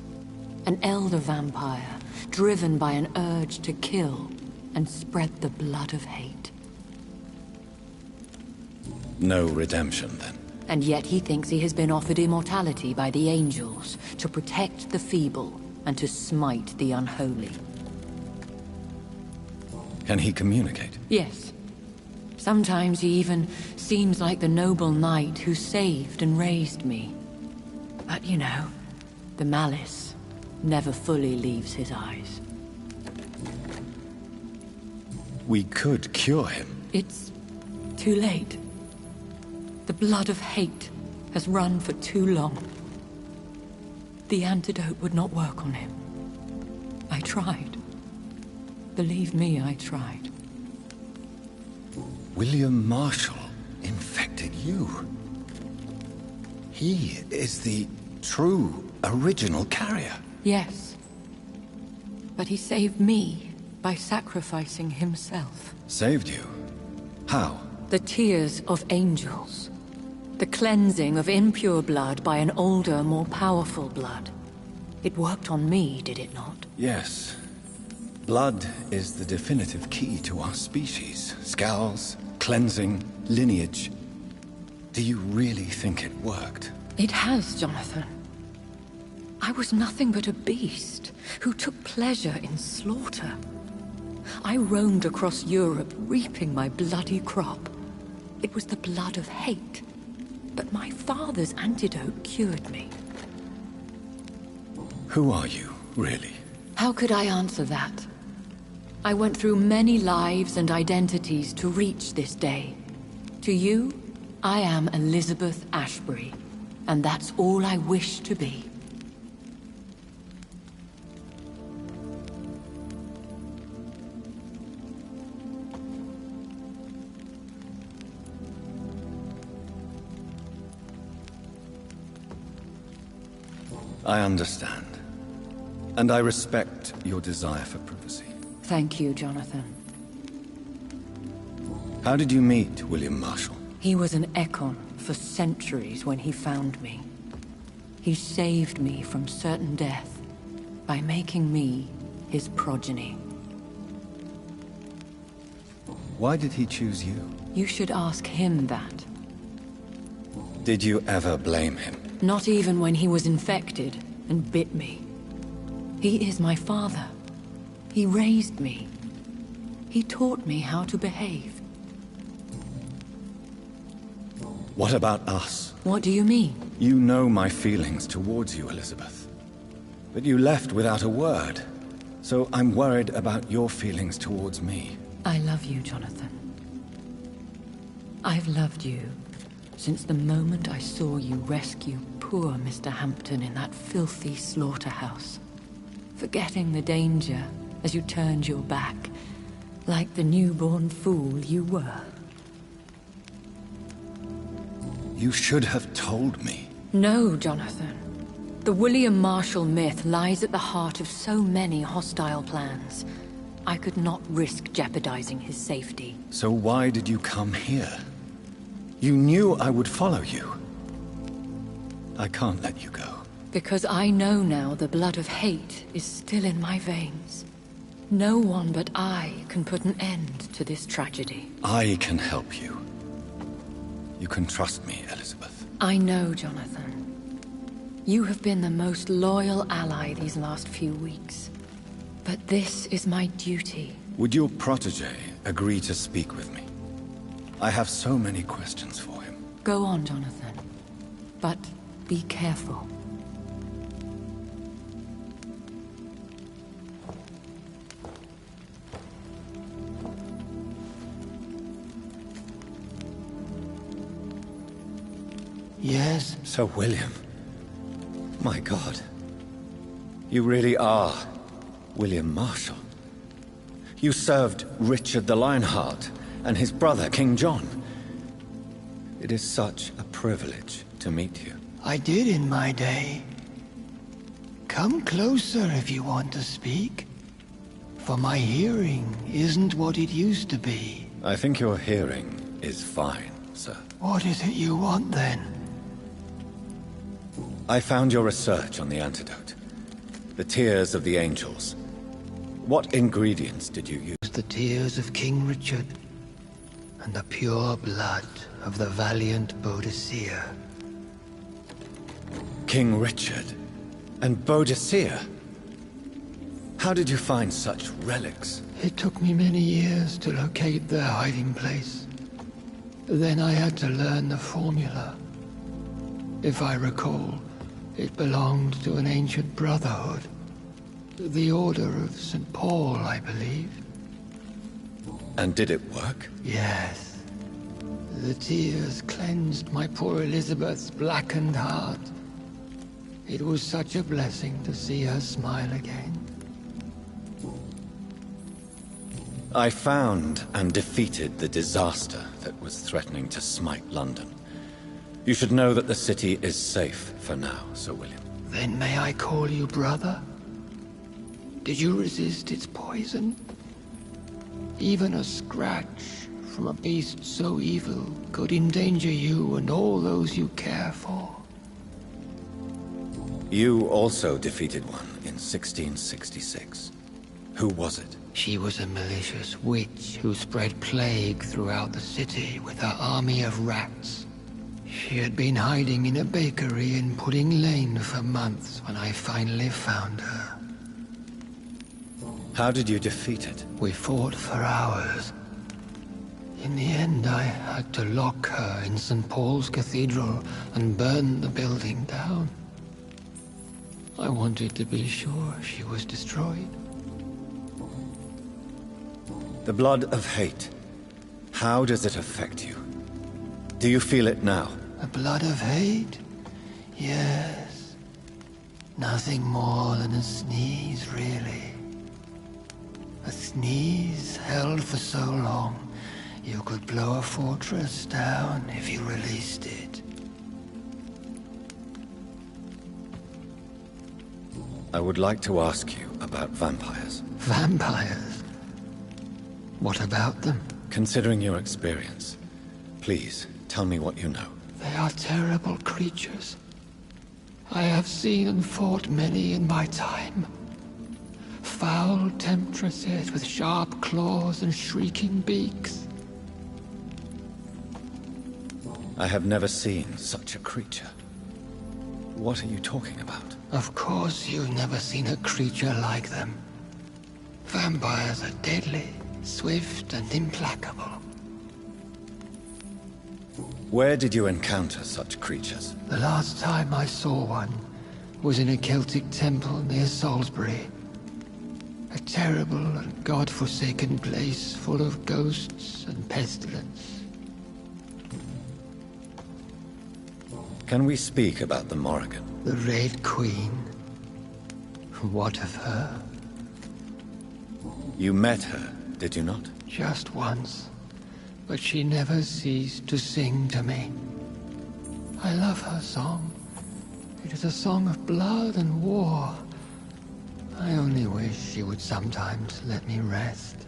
An elder vampire, driven by an urge to kill and spread the blood of hate.
No redemption, then?
And yet he thinks he has been offered immortality by the angels to protect the feeble and to smite the unholy.
Can he communicate?
Yes. Sometimes he even seems like the noble knight who saved and raised me. But you know, the malice never fully leaves his eyes.
We could cure him.
It's too late. The blood of hate has run for too long. The antidote would not work on him. I tried. Believe me, I tried.
William Marshall infected you. He is the true, original carrier.
Yes. But he saved me by sacrificing himself.
Saved you? How?
The tears of angels. The cleansing of impure blood by an older, more powerful blood. It worked on me, did it not?
Yes. Blood is the definitive key to our species. Scowls, cleansing, lineage. Do you really think it worked?
It has, Jonathan. I was nothing but a beast who took pleasure in slaughter. I roamed across Europe, reaping my bloody crop. It was the blood of hate. But my father's antidote cured me.
Who are you, really?
How could I answer that? I went through many lives and identities to reach this day. To you, I am Elizabeth Ashbury, and that's all I wish to be.
I understand. And I respect your desire for privacy.
Thank you, Jonathan.
How did you meet William Marshall?
He was an Ekon for centuries when he found me. He saved me from certain death by making me his progeny.
Why did he choose you?
You should ask him that.
Did you ever blame him?
Not even when he was infected and bit me. He is my father. He raised me. He taught me how to behave.
What about us?
What do you mean?
You know my feelings towards you, Elizabeth. But you left without a word. So I'm worried about your feelings towards me.
I love you, Jonathan. I've loved you since the moment I saw you rescue poor Mr. Hampton in that filthy slaughterhouse. Forgetting the danger as you turned your back, like the newborn fool you were.
You should have told me.
No, Jonathan. The William Marshall myth lies at the heart of so many hostile plans. I could not risk jeopardizing his safety.
So why did you come here? You knew I would follow you. I can't let you go.
Because I know now the blood of hate is still in my veins. No one but I can put an end to this tragedy.
I can help you. You can trust me, Elizabeth.
I know, Jonathan. You have been the most loyal ally these last few weeks. But this is my duty.
Would your protege agree to speak with me? I have so many questions for him.
Go on, Jonathan. But be careful.
Yes?
Sir William. My God. You really are William Marshall. You served Richard the Lionheart and his brother, King John. It is such a privilege to meet you.
I did in my day. Come closer if you want to speak. For my hearing isn't what it used to be.
I think your hearing is fine, sir.
What is it you want, then?
I found your research on the antidote. The tears of the angels. What ingredients did you use?
The tears of King Richard, and the pure blood of the valiant Boadicea.
King Richard and Boadicea? How did you find such relics?
It took me many years to locate their hiding place. Then I had to learn the formula. If I recall, it belonged to an ancient brotherhood. The Order of St. Paul, I believe.
And did it work?
Yes. The tears cleansed my poor Elizabeth's blackened heart. It was such a blessing to see her smile again.
I found and defeated the disaster that was threatening to smite London. You should know that the city is safe for now, Sir William.
Then may I call you brother? Did you resist its poison? Even a scratch from a beast so evil could endanger you and all those you care for.
You also defeated one in 1666. Who was it?
She was a malicious witch who spread plague throughout the city with her army of rats. She had been hiding in a bakery in Pudding Lane for months when I finally found her.
How did you defeat it?
We fought for hours. In the end, I had to lock her in St. Paul's Cathedral and burn the building down. I wanted to be sure she was destroyed.
The blood of hate. How does it affect you? Do you feel it now?
The blood of hate? Yes. Nothing more than a sneeze, really. A sneeze held for so long, you could blow a fortress down if you released it.
I would like to ask you about vampires.
Vampires? What about them?
Considering your experience, please tell me what you know.
They are terrible creatures. I have seen and fought many in my time. Foul temptresses with sharp claws and shrieking beaks.
I have never seen such a creature. What are you talking about?
Of course you've never seen a creature like them. Vampires are deadly, swift and implacable.
Where did you encounter such creatures?
The last time I saw one was in a Celtic temple near Salisbury. A terrible and god-forsaken place full of ghosts and pestilence.
Can we speak about the Morrigan?
The Red Queen. What of her?
You met her, did you not?
Just once. But she never ceased to sing to me. I love her song. It is a song of blood and war. I only wish she would sometimes let me rest.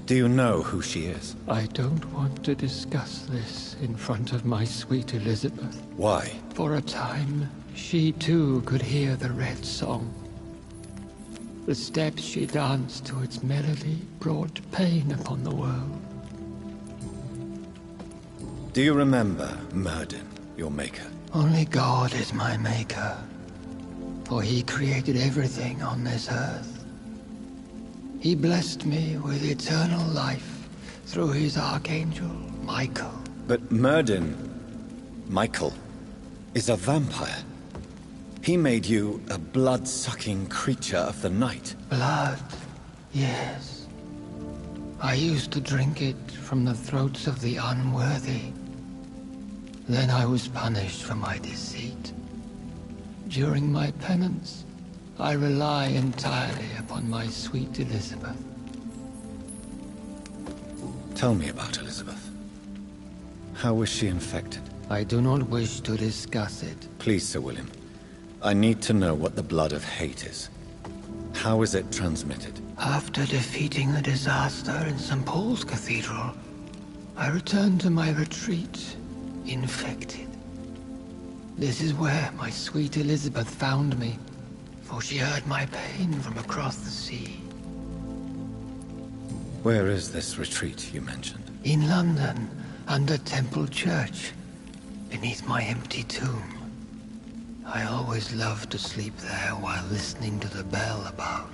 Do you know who she is?
I don't want to discuss this in front of my sweet Elizabeth.
Why?
For a time, she too could hear the Red Song. The steps she danced to its melody brought pain upon the world.
Do you remember Myrddin, your maker?
Only God is my maker, for he created everything on this earth. He blessed me with eternal life through his archangel, Michael.
But Myrddin, Michael, is a vampire. He made you a blood-sucking creature of the night.
Blood, yes. I used to drink it from the throats of the unworthy. Then I was punished for my deceit. During my penance, I rely entirely upon my sweet Elizabeth.
Tell me about Elizabeth. How was she infected?
I do not wish to discuss it.
Please, Sir William. I need to know what the blood of hate is. How is it transmitted?
After defeating the disaster in St. Paul's Cathedral, I returned to my retreat, infected. This is where my sweet Elizabeth found me, for she heard my pain from across the sea.
Where is this retreat you mentioned?
In London, under Temple Church, beneath my empty tomb. I always loved to sleep there while listening to the bell above.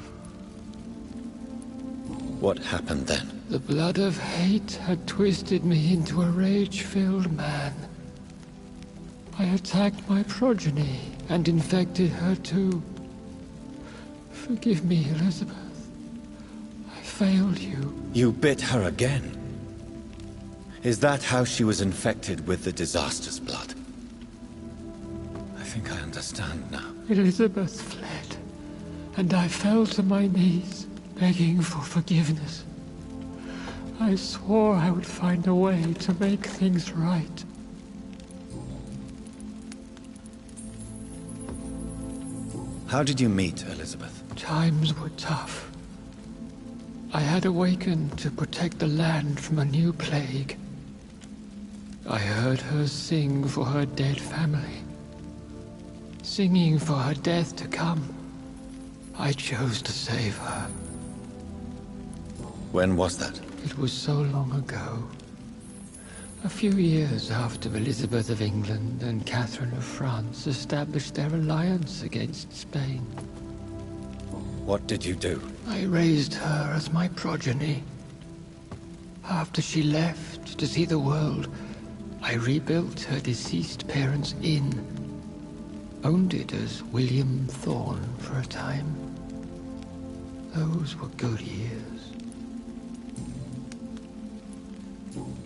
What happened then?
The blood of hate had twisted me into a rage-filled man. I attacked my progeny and infected her too. Forgive me, Elizabeth. I failed you.
You bit her again? Is that how she was infected with the disaster's blood? I think I understand now.
Elizabeth fled, and I fell to my knees, begging for forgiveness. I swore I would find a way to make things right.
How did you meet Elizabeth?
Times were tough. I had awakened to protect the land from a new plague. I heard her sing for her dead family. Singing for her death to come. I chose to save her.
When was that?
It was so long ago. A few years after Elizabeth of England and Catherine of France established their alliance against Spain.
What did you do?
I raised her as my progeny. After she left to see the world, I rebuilt her deceased parents' inn. Owned it as William Thorne for a time. Those were good years.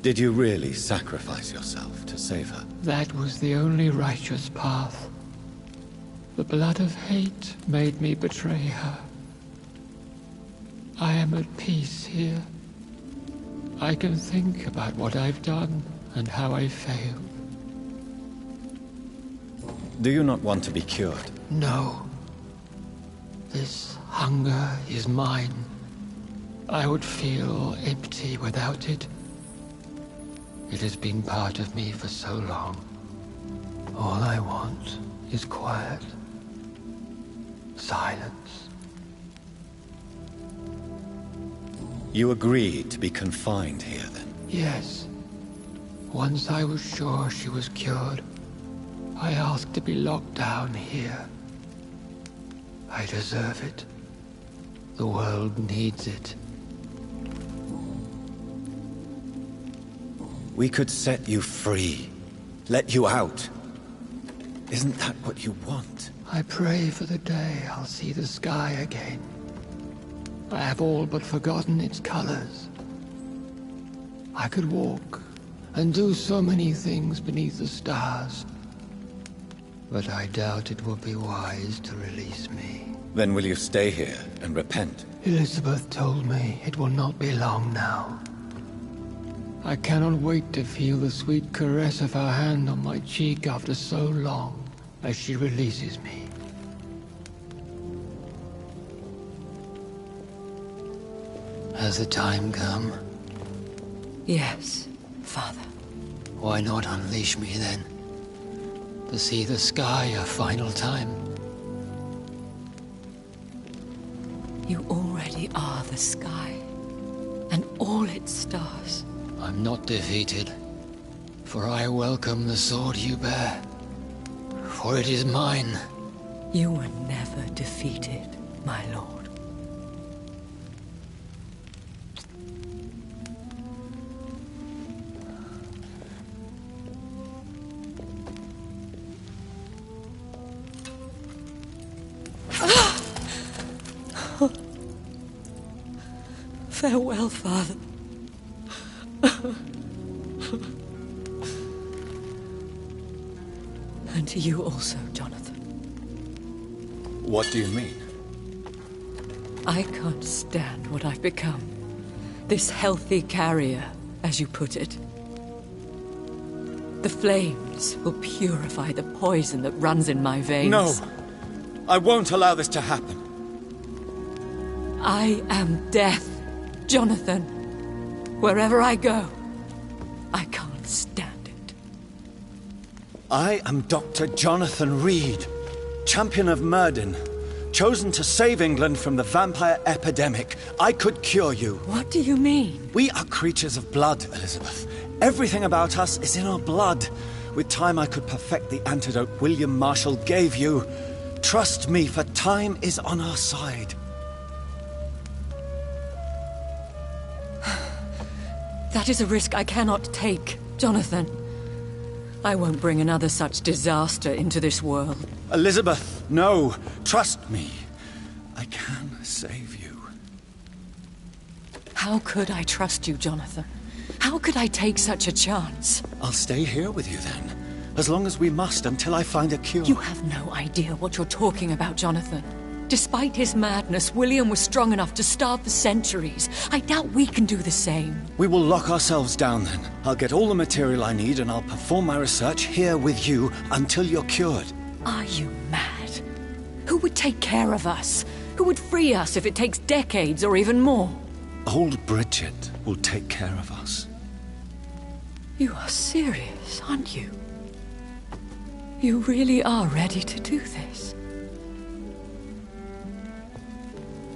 Did you really sacrifice yourself to save her?
That was the only righteous path. The blood of hate made me betray her. I am at peace here. I can think about what I've done and how I failed.
Do you not want to be cured?
No. This hunger is mine. I would feel empty without it. It has been part of me for so long. All I want is quiet. Silence.
You agreed to be confined here, then?
Yes. Once I was sure she was cured, I asked to be locked down here. I deserve it. The world needs it.
We could set you free. Let you out. Isn't that what you want?
I pray for the day I'll see the sky again. I have all but forgotten its colors. I could walk and do so many things beneath the stars. But I doubt it will be wise to release me.
Then will you stay here and repent?
Elizabeth told me it will not be long now. I cannot wait to feel the sweet caress of her hand on my cheek after so long, as she releases me. Has the time come?
Yes, Father.
Why not unleash me then? To see the sky a final time?
You already are the sky, and all its stars.
I'm not defeated, for I welcome the sword you bear, for it is mine.
You were never defeated, my lord. Farewell, Father. And to you also, Jonathan.
What do you mean?
I can't stand what I've become. This healthy carrier, as you put it. The flames will purify the poison that runs in my veins.
No! I won't allow this to happen.
I am death, Jonathan. Wherever I go, I can't stand it.
I am Dr. Jonathan Reed, champion of Myrddin, chosen to save England from the vampire epidemic. I could cure you.
What do you mean?
We are creatures of blood, Elizabeth. Everything about us is in our blood. With time, I could perfect the antidote William Marshall gave you. Trust me, for time is on our side.
That is a risk I cannot take, Jonathan. I won't bring another such disaster into this world.
Elizabeth, no. Trust me. I can save you.
How could I trust you, Jonathan? How could I take such a chance?
I'll stay here with you then. As long as we must, until I find a cure.
You have no idea what you're talking about, Jonathan. Despite his madness, William was strong enough to starve for centuries. I doubt we can do the same.
We will lock ourselves down then. I'll get all the material I need and I'll perform my research here with you until you're cured.
Are you mad? Who would take care of us? Who would free us if it takes decades or even more?
Old Bridget will take care of us.
You are serious, aren't you? You really are ready to do this?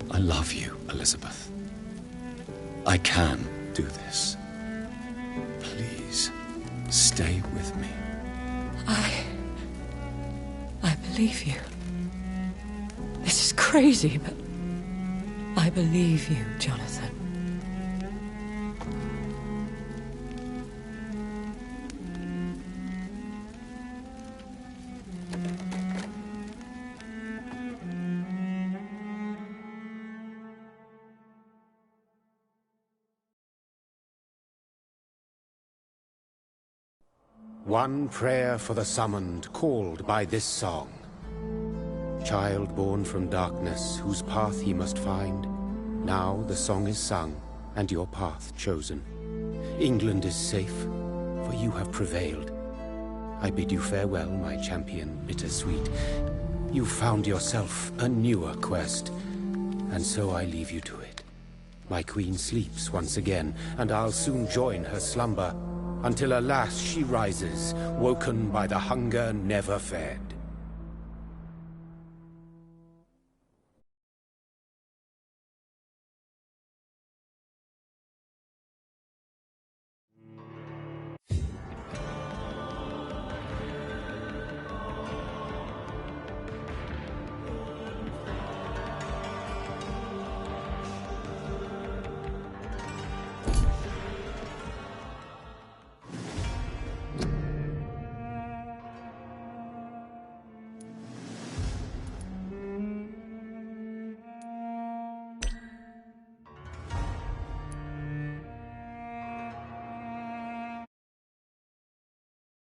I love you, Elizabeth. I can do this. Please, stay with me.
I believe you. This is crazy, but I believe you, Jonathan.
One prayer for the summoned, called by this song. Child born from darkness, whose path ye must find. Now the song is sung, and your path chosen. England is safe, for you have prevailed. I bid you farewell, my champion bittersweet. You found yourself a newer quest, and so I leave you to it. My queen sleeps once again, and I'll soon join her slumber, until alas she rises, woken by the hunger never fed.